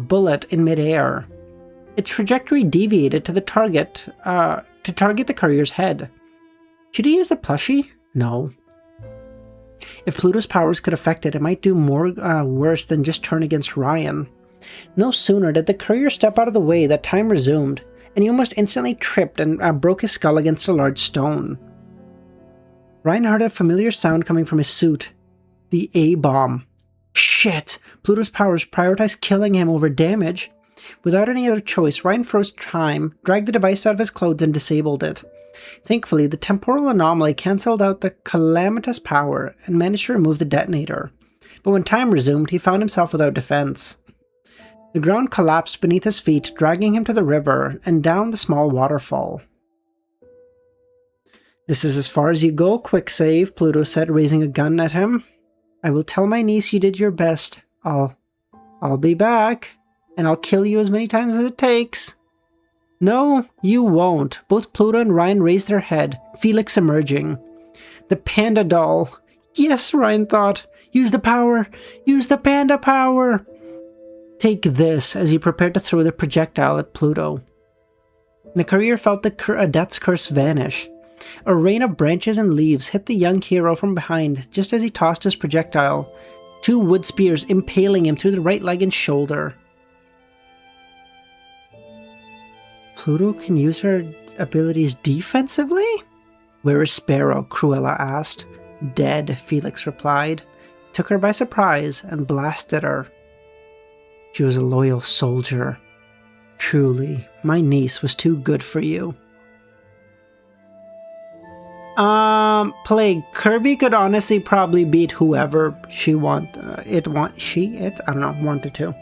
bullet in midair. Its trajectory deviated to target the courier's head. Should he use the plushie? No. If Pluto's powers could affect it, it might do more worse than just turn against Ryan. No sooner did the courier step out of the way that time resumed, and he almost instantly tripped and broke his skull against a large stone. Ryan heard a familiar sound coming from his suit. The A-bomb. Shit! Pluto's powers prioritized killing him over damage. Without any other choice, Ryan froze time, dragged the device out of his clothes, and disabled it. Thankfully, the temporal anomaly cancelled out the calamitous power and managed to remove the detonator. But when time resumed, he found himself without defense. The ground collapsed beneath his feet, dragging him to the river and down the small waterfall. "This is as far as you go, quick save," Pluto said, raising a gun at him. "I will tell my niece you did your best. I'll be back, and I'll kill you as many times as it takes." "No, you won't." Both Pluto and Ryan raised their head, Felix emerging. The panda doll. Yes, Ryan thought. Use the power! Use the panda power! "Take this," as he prepared to throw the projectile at Pluto. The courier felt the death's curse vanish. A rain of branches and leaves hit the young hero from behind just as he tossed his projectile, 2 wood spears impaling him through the right leg and shoulder. "Pluto can use her abilities defensively?" "Where is Sparrow?" Cruella asked. "Dead," Felix replied. Took her by surprise and blasted her. "She was a loyal soldier. Truly, my niece was too good for you." Plague. Kirby could honestly probably beat whoever she wanted to.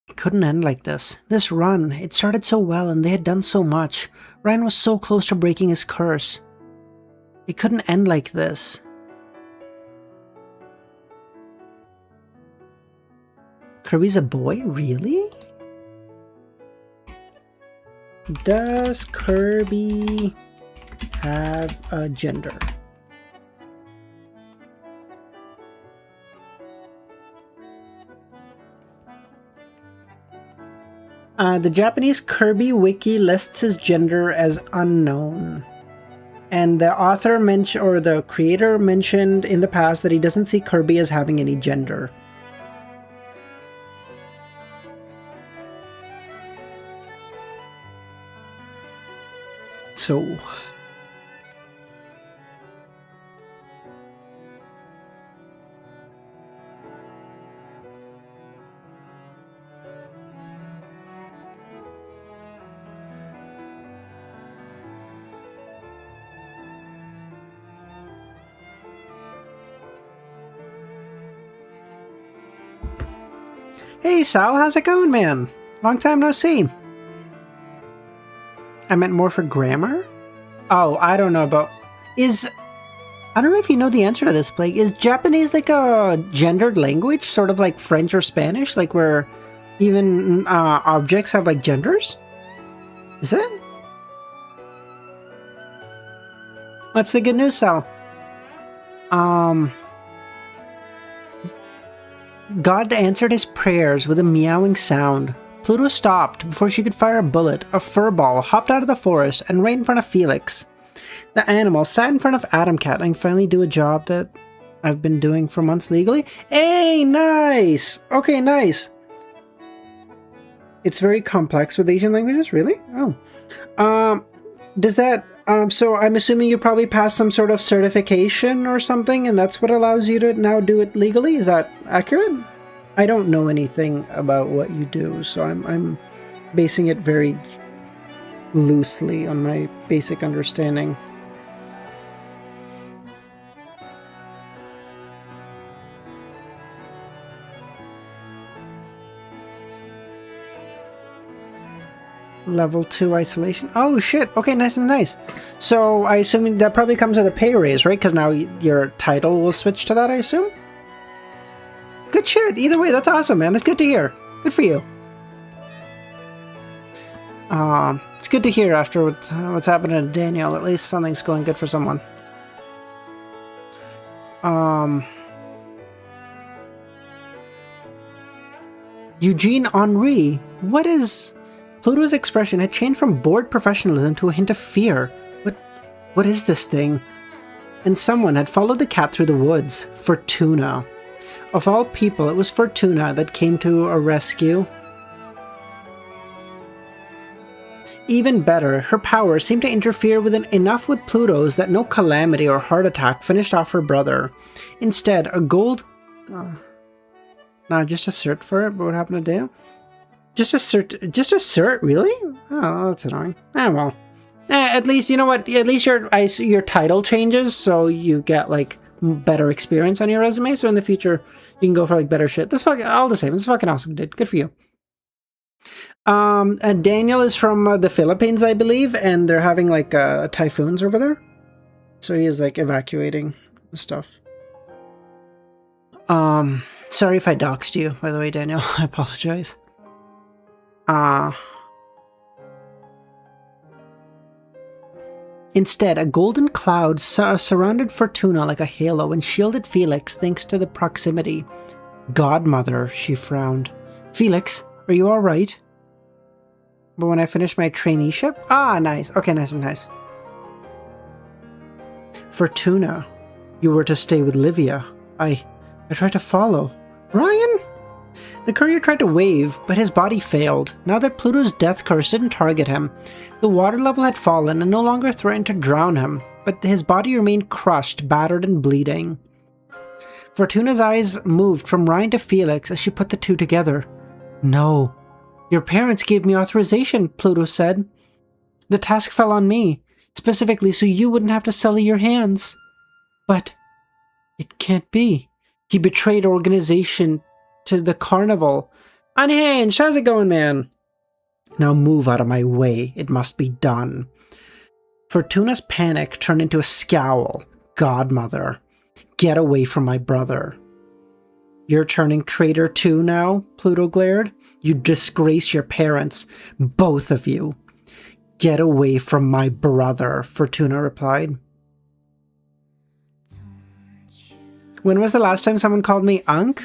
It couldn't end like this. This run, it started so well and they had done so much. Ryan was so close to breaking his curse. It couldn't end like this. Kirby's a boy? Really? Does Kirby have a gender? The Japanese Kirby wiki lists his gender as unknown. And the author or the creator mentioned in the past that he doesn't see Kirby as having any gender. So... Hey Sal, how's it going, man? Long time no see. I meant more for grammar? Oh, I don't know about... Is... I don't know if you know the answer to this, Plague. Is Japanese like a gendered language? Sort of like French or Spanish? Like where even objects have like genders? Is it? What's the good news, Sal? God answered his prayers with a meowing sound. Pluto stopped before she could fire a bullet. A furball hopped out of the forest and right in front of Felix. The animal sat in front of Adam Cat and finally do a job that I've been doing for months legally. Hey, nice! Okay, nice. It's very complex with Asian languages, really? Oh. Does that... so I'm assuming you probably passed some sort of certification or something, and that's what allows you to now do it legally? Is that accurate? I don't know anything about what you do, so I'm basing it very loosely on my basic understanding. Level 2 isolation. Oh shit, okay, nice and nice. So I assume that probably comes with a pay raise, right? Because now your title will switch to that, I assume? Good shit, either way, that's awesome, man. That's good to hear. Good for you. It's good to hear after what's happening to Daniel. At least something's going good for someone. Eugene Henri, what is... Pluto's expression had changed from bored professionalism to a hint of fear. What is this thing? And someone had followed the cat through the woods. Fortuna. Of all people, it was Fortuna that came to a rescue. Even better, her power seemed to interfere with enough with Pluto's that no calamity or heart attack finished off her brother. Instead, a gold... just a cert for it, but what happened to Dale? Just a cert, really? Oh, that's annoying. Ah, well. At least, you know what? At least your title changes, so you get, like, better experience on your resume, so in the future, you can go for, like, better shit. That's fucking, all the same. It's fucking awesome, dude. Good for you. Daniel is from the Philippines, I believe, and they're having, like, typhoons over there. So he is, like, evacuating stuff. Sorry if I doxed you, by the way, Daniel. I apologize. Instead, a golden cloud surrounded Fortuna like a halo and shielded Felix thanks to the proximity. Godmother, she frowned. Felix, are you alright? But when I finish my traineeship? Ah, nice. Okay, nice and nice. Fortuna, you were to stay with Livia. I tried to follow. Ryan? The courier tried to wave, but his body failed. Now that Pluto's death curse didn't target him, the water level had fallen and no longer threatened to drown him, but his body remained crushed, battered, and bleeding. Fortuna's eyes moved from Ryan to Felix as she put the two together. No. Your parents gave me authorization, Pluto said. The task fell on me, specifically so you wouldn't have to sully your hands. But it can't be. He betrayed organization to the carnival. Unhinged, how's it going, man? Now move out of my way. It must be done. Fortuna's panic turned into a scowl. Godmother, get away from my brother. You're turning traitor too now? Pluto glared. You disgrace your parents, both of you. Get away from my brother, Fortuna replied. When was the last time someone called me Unk?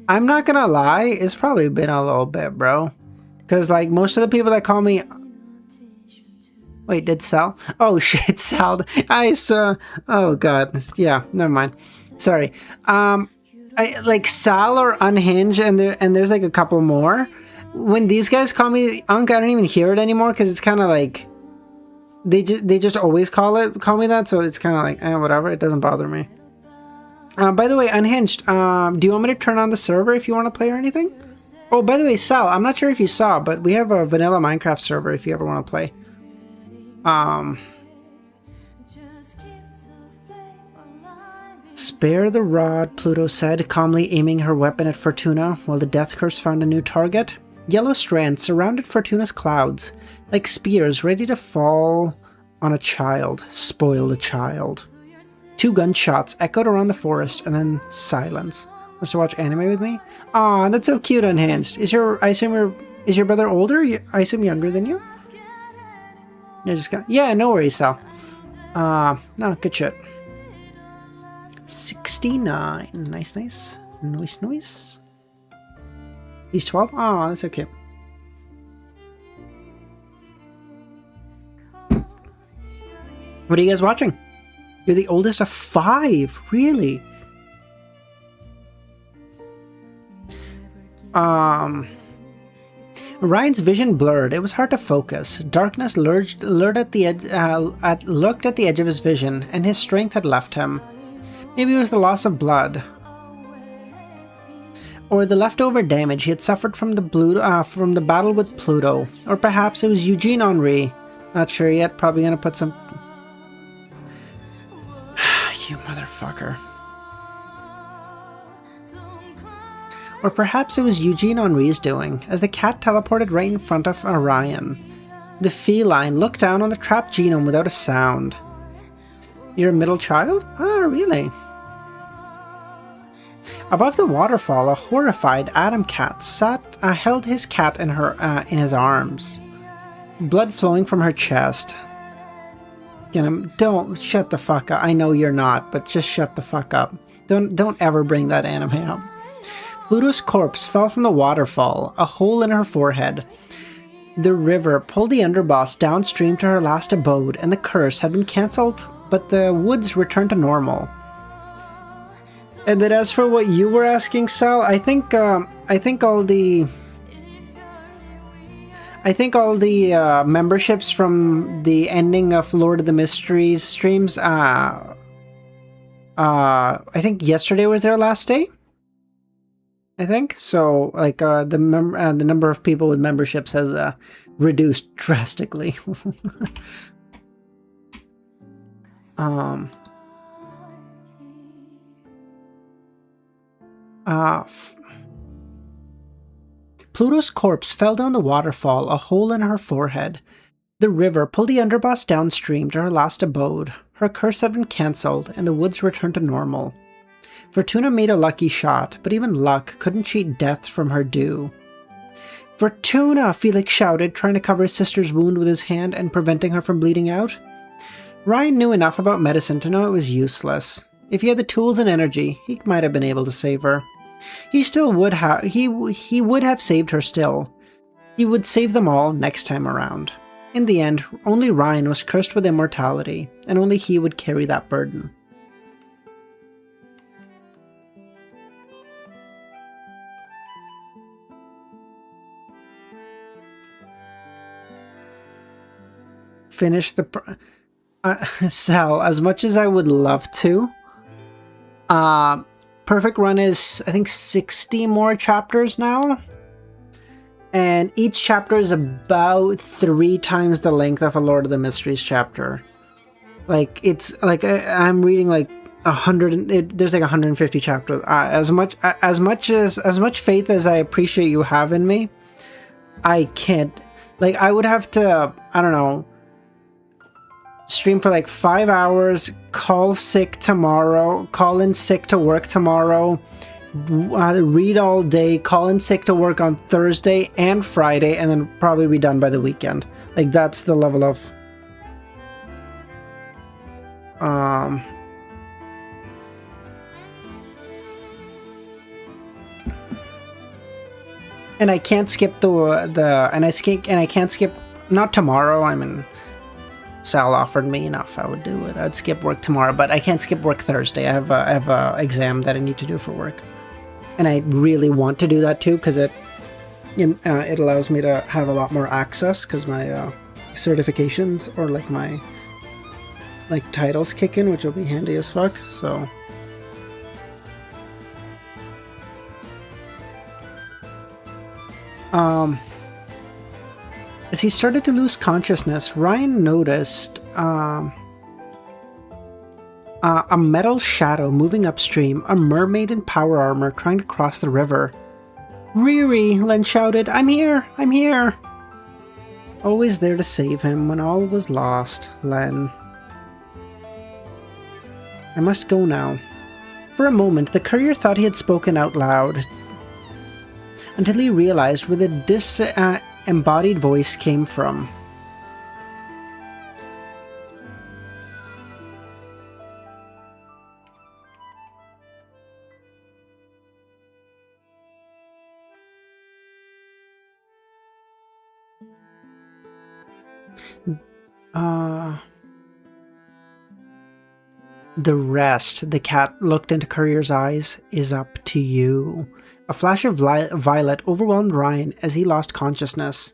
I'm not gonna lie, it's probably been a little bit, bro. Because, like, most of the people that call me... Wait, did Sal? Oh, shit, Sal. I saw... Oh, God. Yeah, never mind. Sorry. Like, Sal or Unhinged, and there's, like, a couple more. When these guys call me Unk, I don't even hear it anymore, because it's kind of, like... They just always call me that, so it's kind of like, whatever, it doesn't bother me. By the way, Unhinged, do you want me to turn on the server if you want to play or anything? Oh, by the way, Sal, I'm not sure if you saw, but we have a vanilla Minecraft server if you ever want to play. Spare the rod, Pluto said, calmly aiming her weapon at Fortuna while the death curse found a new target. Yellow strands surrounded Fortuna's clouds, like spears ready to fall on a child. Spoil the child. 2 gunshots echoed around the forest, and then silence. Wants to watch anime with me? Aw, that's so cute, Unhinged. Is your brother older? I assume younger than you? Yeah, no worries, Sal. No, good shit. 69. Nice, nice. Nice, nice. He's 12? Aw, that's so cute. What are you guys watching? You're the oldest of 5, really? Ryan's vision blurred. It was hard to focus. Darkness lurked at the edge of his vision, and his strength had left him. Maybe it was the loss of blood, or the leftover damage he had suffered from the battle with Pluto, or perhaps it was Eugene Henri. Not sure yet. Probably gonna put some. You motherfucker. Or perhaps it was Eugene Henri's doing, as the cat teleported right in front of Orion. The feline looked down on the trapped genome without a sound. You're a middle child? Oh, really? Above the waterfall, a horrified Atom cat held his cat in his arms, blood flowing from her chest. Don't shut the fuck up. I know you're not, but just shut the fuck up. Don't ever bring that anime up. Pluto's corpse fell from the waterfall, a hole in her forehead. The river pulled the underboss downstream to her last abode, and the curse had been cancelled, but the woods returned to normal. And then as for what you were asking, Sal, I think all the memberships from the ending of Lord of the Mysteries streams, I think yesterday was their last day. I think so. Like the number of people with memberships has reduced drastically. Pluto's corpse fell down the waterfall, a hole in her forehead. The river pulled the underboss downstream to her last abode. Her curse had been cancelled, and the woods returned to normal. Fortuna made a lucky shot, but even luck couldn't cheat death from her due. Fortuna! Felix shouted, trying to cover his sister's wound with his hand and preventing her from bleeding out. Ryan knew enough about medicine to know it was useless. If he had the tools and energy, he might have been able to save her. He still would have. He would have saved her still. He would save them all next time around. In the end, only Ryan was cursed with immortality, and only he would carry that burden. Finish the Sal, as much as I would love to, Perfect Run is, I think, 60 more chapters now, and each chapter is about 3 times the length of a Lord of the Mysteries chapter. Like, it's like I'm reading like 100. There's like 150 chapters. As much faith as I appreciate you have in me, I can't. Like, I would have to, I don't know, stream for like 5 hours, call sick tomorrow, call in sick to work tomorrow, read all day, call in sick to work on Thursday and Friday, and then probably be done by the weekend. Like, that's the level of and I can't skip I can't skip, not tomorrow. I mean, Sal offered me enough, I would do it. I'd skip work tomorrow, but I can't skip work Thursday. I have a exam that I need to do for work, and I really want to do that too, because it allows me to have a lot more access, because my certifications or like my titles kick in, which will be handy as fuck. So as he started to lose consciousness, Ryan noticed a metal shadow moving upstream, a mermaid in power armor trying to cross the river. "Riri!" Len shouted. I'm here! I'm here!" Always there to save him when all was lost, Len. I must go now. For a moment, the courier thought he had spoken out loud, until he realized where the disembodied voice came from. The rest, the cat looked into Courier's eyes, is up to you. A flash of violet overwhelmed Ryan as he lost consciousness.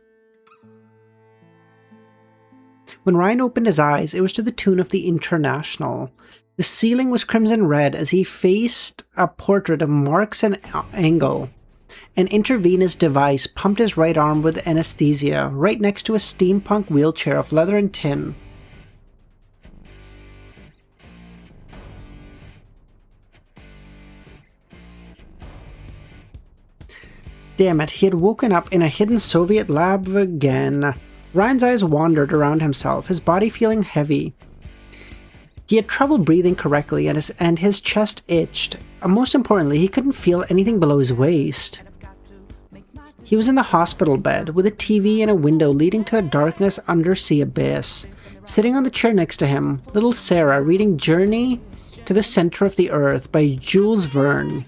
When Ryan opened his eyes, it was to the tune of the International. The ceiling was crimson red as he faced a portrait of Marx and Engel. An intravenous device pumped his right arm with anesthesia, right next to a steampunk wheelchair of leather and tin. Damn it, he had woken up in a hidden Soviet lab again. Ryan's eyes wandered around himself, his body feeling heavy. He had trouble breathing correctly and his chest itched. Most importantly, he couldn't feel anything below his waist. He was in the hospital bed, with a TV and a window leading to a darkness undersea abyss. Sitting on the chair next to him, little Sarah reading Journey to the Center of the Earth by Jules Verne.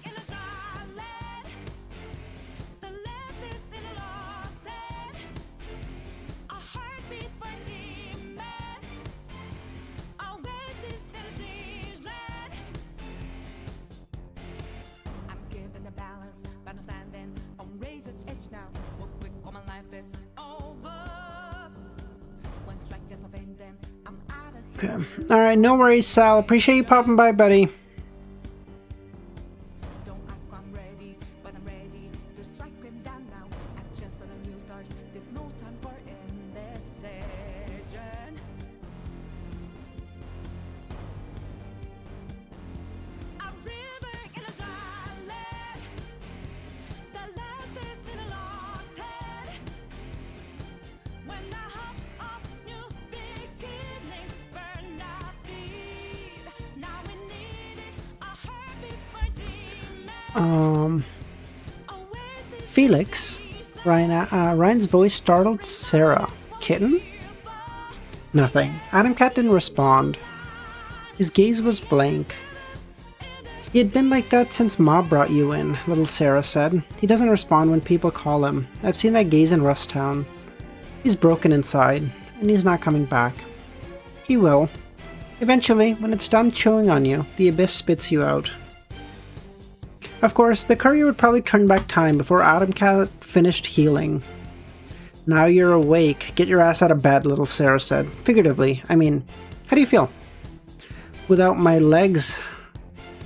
Okay. Alright, no worries, Sal. Appreciate you popping by, buddy. Felix? Ryan's voice startled Sarah. Kitten? Nothing. Adam Cat didn't respond. His gaze was blank. He had been like that since Ma brought you in, little Sarah said. He doesn't respond when people call him. I've seen that gaze in Rusttown. He's broken inside, and he's not coming back. He will. Eventually, when it's done chewing on you, the abyss spits you out. Of course, the courier would probably turn back time before Adam Cat finished healing. Now you're awake. Get your ass out of bed, little Sarah said. Figuratively, I mean, how do you feel? Without my legs,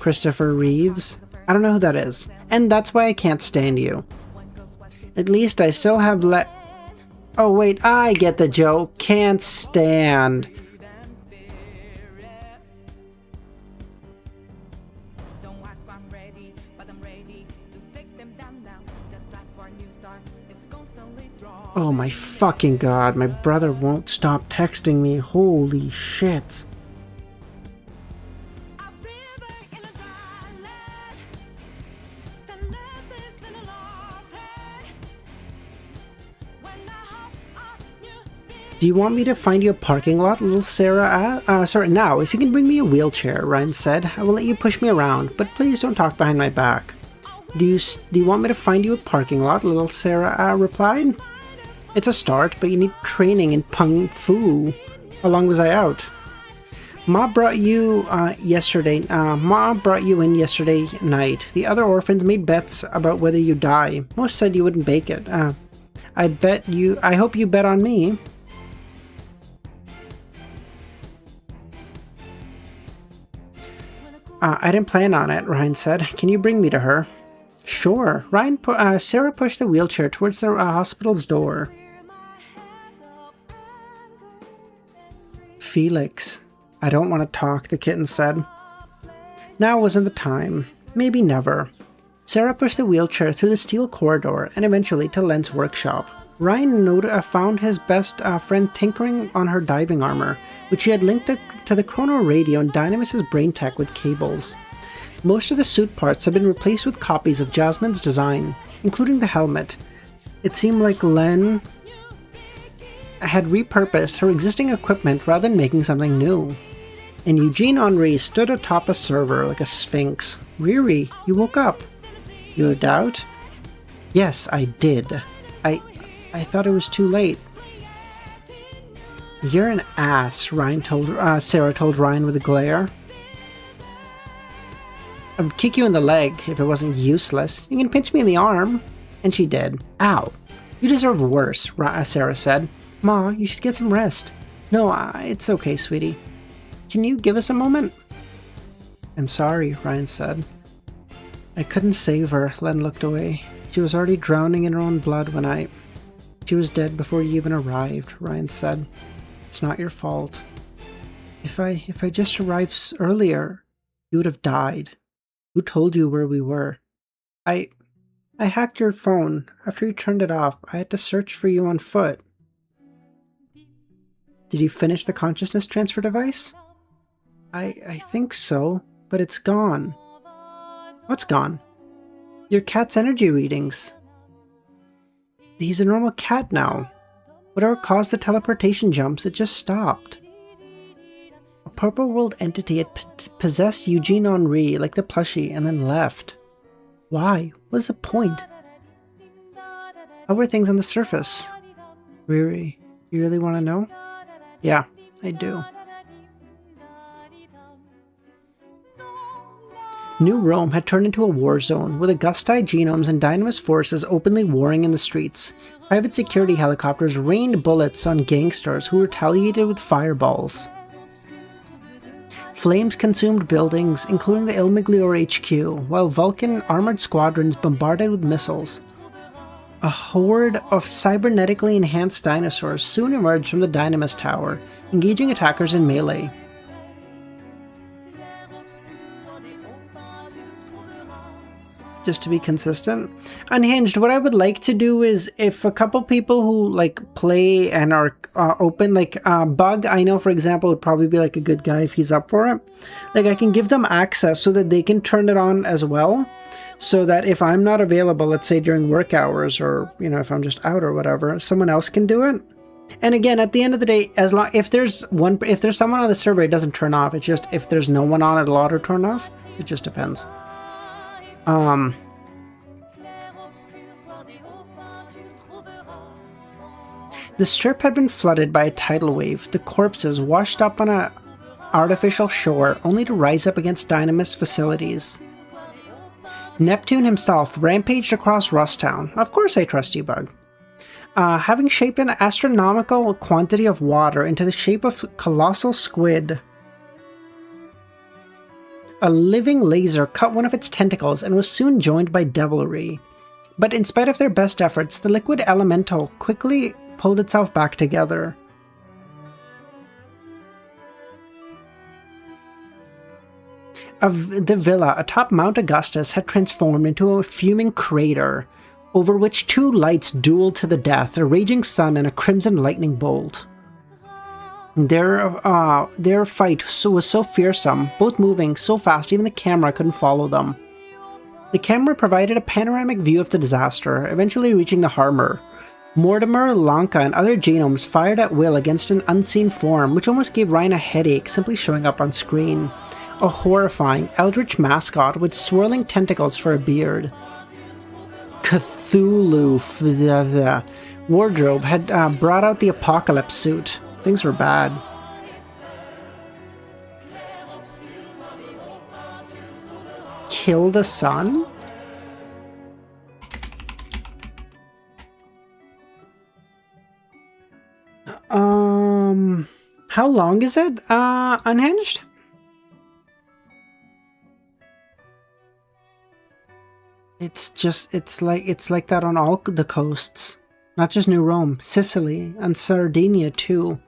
Christopher Reeves. I don't know who that is. And that's why I can't stand you. At least I still have Oh wait, I get the joke. Can't stand. Oh my fucking god, my brother won't stop texting me. Holy shit. Do you want me to find you a parking lot, little Sarah? Sorry, now, if you can bring me a wheelchair, Ryan said, I will let you push me around, but please don't talk behind my back. Do you want me to find you a parking lot, little Sarah replied. It's a start, but you need training in Kung Fu. How long was I out? Ma brought you yesterday. Ma brought you in yesterday night. The other orphans made bets about whether you die. Most said you wouldn't make it. I hope you bet on me. I didn't plan on it, Ryan said. Can you bring me to her? Sure. Sarah pushed the wheelchair towards the hospital's door. Felix, I don't want to talk, the kitten said. Now wasn't the time. Maybe never. Sarah pushed the wheelchair through the steel corridor and eventually to Len's workshop. Ryan found his best friend tinkering on her diving armor, which he had linked to the chrono radio and Dynamis' brain tech with cables. Most of the suit parts had been replaced with copies of Jasmine's design, including the helmet. It seemed like Len had repurposed her existing equipment rather than making something new. And Eugene Henri stood atop a server like a sphinx. Riri, you woke up. You doubt? Yes, I did. I thought it was too late. You're an ass, Sarah told Ryan with a glare. I would kick you in the leg if it wasn't useless. You can pinch me in the arm. And she did. Ow. You deserve worse, Sarah said. Ma, you should get some rest. No, it's okay, sweetie. Can you give us a moment? I'm sorry, Ryan said. I couldn't save her, Len looked away. She was already drowning in her own blood when She was dead before you even arrived, Ryan said. It's not your fault. If I just arrived earlier, you would have died. Who told you where we were? I hacked your phone. After you turned it off, I had to search for you on foot. Did you finish the consciousness transfer device? I think so, but it's gone. What's gone? Your cat's energy readings. He's a normal cat now. Whatever caused the teleportation jumps, it just stopped. A purple world entity had possessed Eugene Henri like the plushie and then left. Why? What's the point? How were things on the surface? Riri, you really want to know? Yeah, I do. New Rome had turned into a war zone, with Augusti genomes and Dynamis forces openly warring in the streets. Private security helicopters rained bullets on gangsters who retaliated with fireballs. Flames consumed buildings, including the Il Migliore HQ, while Vulcan armored squadrons bombarded with missiles. A horde of cybernetically enhanced dinosaurs soon emerged from the Dynamis Tower, engaging attackers in melee. Just to be consistent. Unhinged, what I would like to do is, if a couple people who play and are open, Bug, I know for example would probably be a good guy if he's up for it. I can give them access so that they can turn it on as well, so that if I'm not available, let's say during work hours, or if I'm just out or whatever, someone else can do it. And again, at the end of the day, if there's someone on the server, it doesn't turn off. It's just if there's no one on, it'll auto turn off. So it just depends. The strip had been flooded by a tidal wave, the corpses washed up on an artificial shore, only to rise up against Dynamis facilities. Neptune himself rampaged across Rusttown. Of course I trust you, Bug. Having shaped an astronomical quantity of water into the shape of colossal squid. A living laser cut one of its tentacles and was soon joined by devilry. But in spite of their best efforts, the liquid elemental quickly pulled itself back together. The villa atop Mount Augustus had transformed into a fuming crater, over which two lights dueled to the death, a raging sun and a crimson lightning bolt. Their fight was so fearsome, both moving so fast even the camera couldn't follow them. The camera provided a panoramic view of the disaster, eventually reaching the harbor. Mortimer, Lanka, and other genomes fired at will against an unseen form, which almost gave Ryan a headache simply showing up on screen. A horrifying, eldritch mascot with swirling tentacles for a beard. Cthulhu wardrobe had brought out the apocalypse suit. Things were bad. Kill the sun? How long is it? Unhinged? It's like that on all the coasts. Not just New Rome, Sicily, and Sardinia too.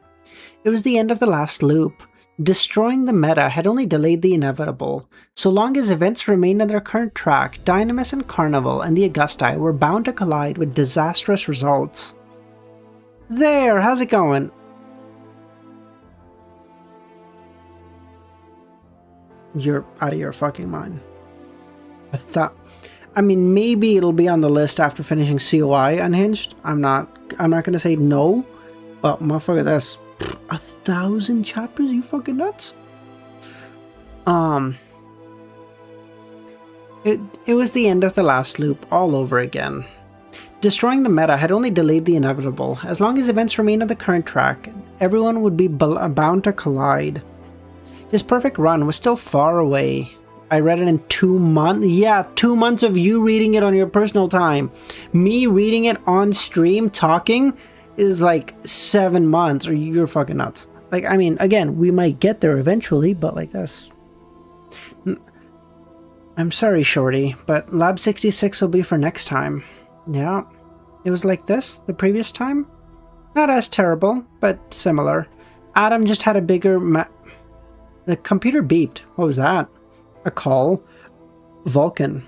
It was the end of the last loop. Destroying the meta had only delayed the inevitable. So long as events remained on their current track, Dynamis and Carnival and the Augusti were bound to collide with disastrous results. There, how's it going? You're out of your fucking mind. I mean, maybe it'll be on the list after finishing COI Unhinged. I'm not gonna say no, but motherfucker, that's 1,000 chapters? You fucking nuts? It was the end of the last loop all over again. Destroying the meta had only delayed the inevitable. As long as events remained on the current track, everyone would be bound to collide. His perfect run was still far away. I read it in 2 months. Yeah, 2 months of you reading it on your personal time. Me reading it on stream, talking, is like 7 months, or you're fucking nuts. Like, I mean, again, we might get there eventually, but like this. I'm sorry, Shorty, but Lab 66 will be for next time. Yeah, it was like this the previous time? Not as terrible, but similar. Adam just had a bigger The computer beeped. What was that? A call? Vulcan.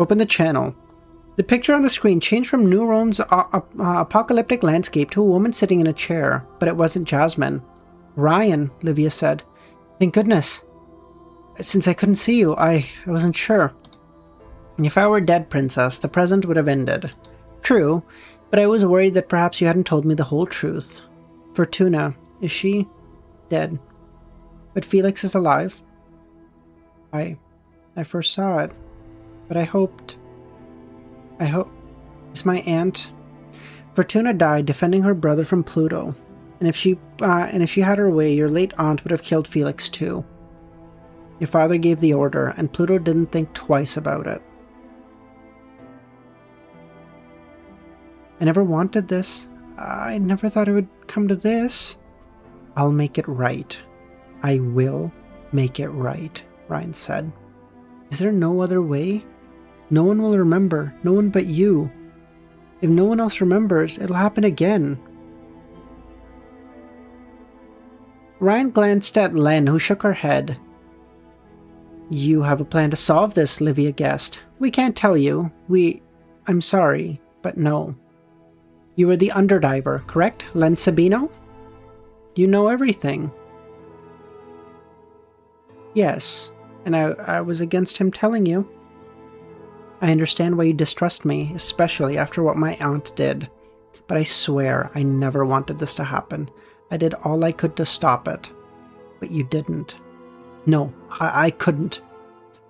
Open the channel. The picture on the screen changed from New Rome's apocalyptic landscape to a woman sitting in a chair, but it wasn't Jasmine. Ryan, Livia said. Thank goodness. Since I couldn't see you, I wasn't sure. If I were dead, Princess, the present would have ended. True, but I was worried that perhaps you hadn't told me the whole truth. Fortuna, is she dead? But Felix is alive. I first saw it, but I hoped. Is my aunt? Fortuna died defending her brother from Pluto, and if she had her way, your late aunt would have killed Felix too. Your father gave the order, and Pluto didn't think twice about it. I never wanted this. I never thought it would come to this. I'll make it right. I will make it right, Ryan said. Is there no other way? No one will remember, no one but you. If no one else remembers, it'll happen again. Ryan glanced at Len, who shook her head. You have a plan to solve this, Livia guessed. We can't tell you. I'm sorry, but no. You were the underdiver, correct, Len Sabino? You know everything. Yes, and I was against him telling you. I understand why you distrust me, especially after what my aunt did. But I swear I never wanted this to happen. I did all I could to stop it. But you didn't. No, I couldn't.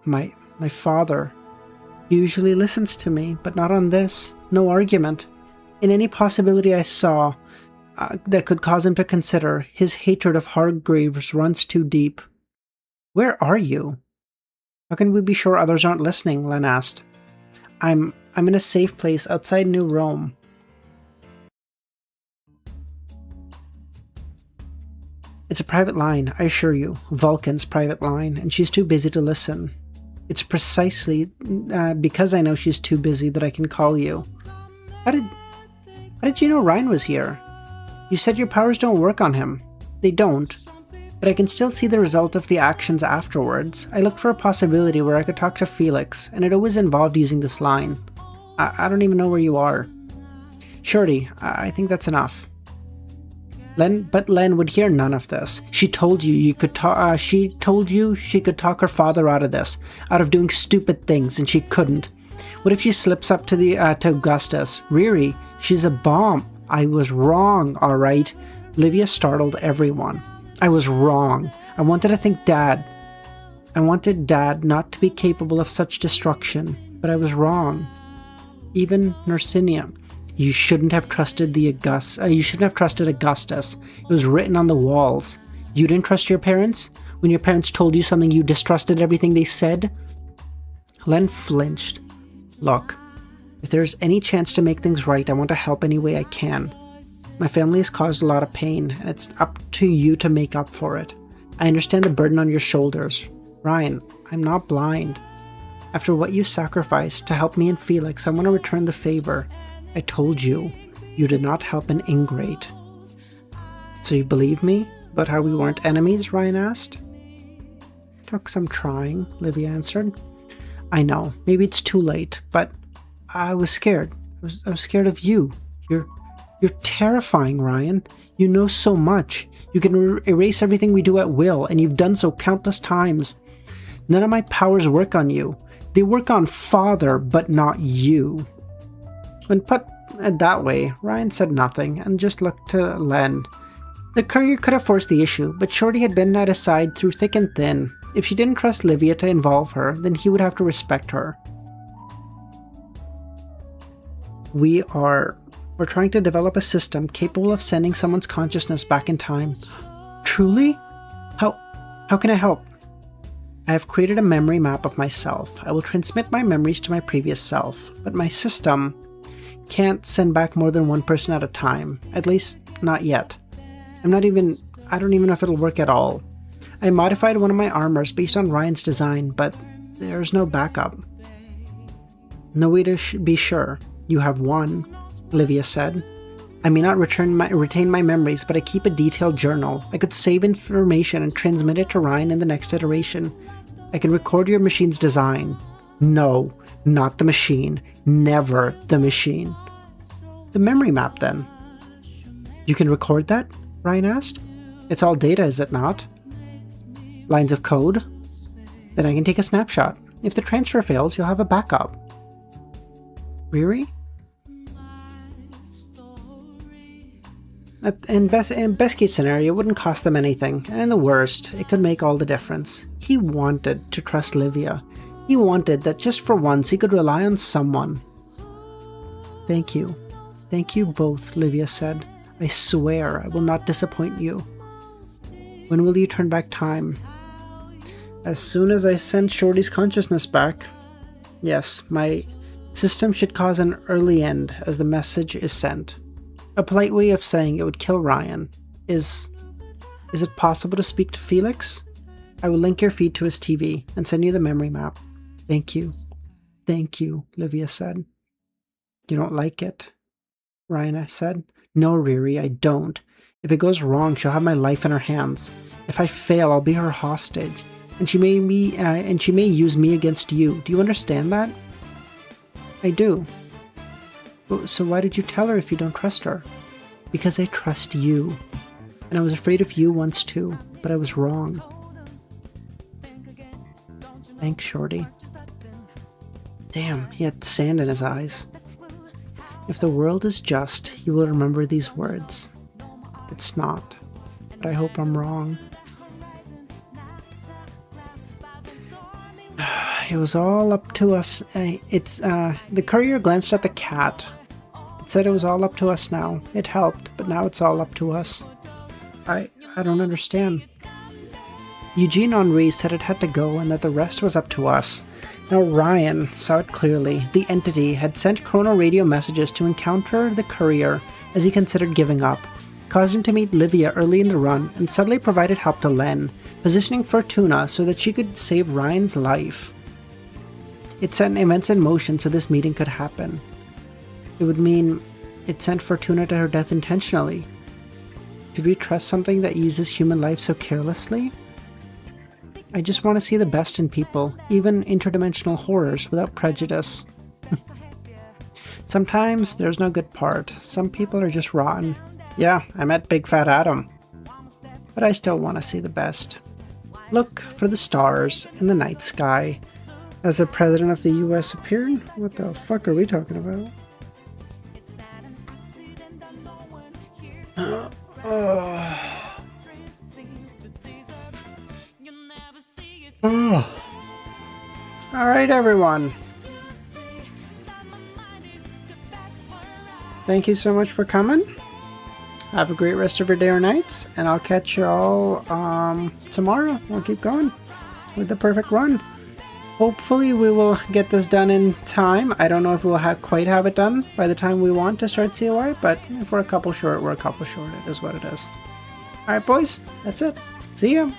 My father usually listens to me, but not on this. No argument. In any possibility I saw that could cause him to consider, his hatred of Hargreaves runs too deep. Where are you? How can we be sure others aren't listening? Len asked. I'm in a safe place outside New Rome. It's a private line, I assure you. Vulcan's private line, and she's too busy to listen. It's precisely because I know she's too busy that I can call you. How did you know Ryan was here? You said your powers don't work on him. They don't. But I can still see the result of the actions afterwards. I looked for a possibility where I could talk to Felix, and it always involved using this line. I don't even know where you are. Shorty, I think that's enough. But Len would hear none of this. She told you you could talk. She told you she could talk her father out of this, out of doing stupid things, and she couldn't. What if she slips up to to Augustus? Riri, she's a bomb. I was wrong, all right. Livia startled everyone. I was wrong. I wanted to think Dad. I wanted Dad not to be capable of such destruction, but I was wrong. Even Nersinia. You shouldn't have trusted you shouldn't have trusted Augustus. It was written on the walls. You didn't trust your parents? When your parents told you something, you distrusted everything they said? Len flinched. Look, if there's any chance to make things right, I want to help any way I can. My family has caused a lot of pain, and it's up to you to make up for it. I understand the burden on your shoulders. Ryan, I'm not blind. After what you sacrificed to help me and Felix, I want to return the favor. I told you, you did not help an ingrate. So you believe me about how we weren't enemies? Ryan asked. Took some trying, Livia answered. I know, maybe it's too late, but I was scared. I was scared of you. You're terrifying, Ryan. You know so much. You can erase everything we do at will, and you've done so countless times. None of my powers work on you. They work on Father, but not you. When put that way, Ryan said nothing and just looked to Len. The courier could have forced the issue, but Shorty had been at his side through thick and thin. If she didn't trust Livia to involve her, then he would have to respect her. We're trying to develop a system capable of sending someone's consciousness back in time. Truly? How can I help? I have created a memory map of myself. I will transmit my memories to my previous self, but my system can't send back more than one person at a time. At least, not yet. I don't even know if it'll work at all. I modified one of my armors based on Ryan's design, but there's no backup. No way to be sure. You have one, Livia said. I may not retain my memories, but I keep a detailed journal. I could save information and transmit it to Ryan in the next iteration. I can record your machine's design. No, not the machine. Never the machine. The memory map, then. You can record that? Ryan asked. It's all data, is it not? Lines of code? Then I can take a snapshot. If the transfer fails, you'll have a backup. Riri? In best case scenario, it wouldn't cost them anything, and in the worst, it could make all the difference. He wanted to trust Livia. He wanted that just for once he could rely on someone. Thank you. Thank you both, Livia said. I swear I will not disappoint you. When will you turn back time? As soon as I send Shorty's consciousness back. Yes, my system should cause an early end as the message is sent. A polite way of saying it would kill Ryan. Is it possible to speak to Felix? I will link your feed to his TV and send you the memory map. Thank you. Thank you, Livia said. You don't like it? Ryan said. No, Riri, I don't. If it goes wrong, she'll have my life in her hands. If I fail, I'll be her hostage. And she may use me against you. Do you understand that? I do. So why did you tell her if you don't trust her? Because I trust you. And I was afraid of you once too, but I was wrong. Thanks, Shorty. Damn, he had sand in his eyes. If the world is just, you will remember these words. It's not, but I hope I'm wrong. It was all up to us. The courier glanced at the cat. It said it was all up to us now. It helped, but now it's all up to us. I don't understand. Eugene Henri said it had to go and that the rest was up to us. Now Ryan saw it clearly. The entity had sent chrono radio messages to encounter the courier as he considered giving up, caused him to meet Livia early in the run, and suddenly provided help to Len, positioning Fortuna so that she could save Ryan's life. It set events in motion so this meeting could happen. It would mean it sent Fortuna to her death intentionally. Should we trust something that uses human life so carelessly? I just want to see the best in people, even interdimensional horrors, without prejudice. Sometimes there's no good part. Some people are just rotten. Yeah, I met Big Fat Adam. But I still want to see the best. Look for the stars in the night sky. As the President of the US appeared? What the fuck are we talking about? Alright, everyone. Thank you so much for coming. Have a great rest of your day or nights, and I'll catch you all tomorrow. We'll keep going with the perfect run. Hopefully we will get this done in time. I don't know if we'll quite have it done by the time we want to start COI, but if we're a couple short, we're a couple short. It is what it is. Alright, boys. That's it. See ya.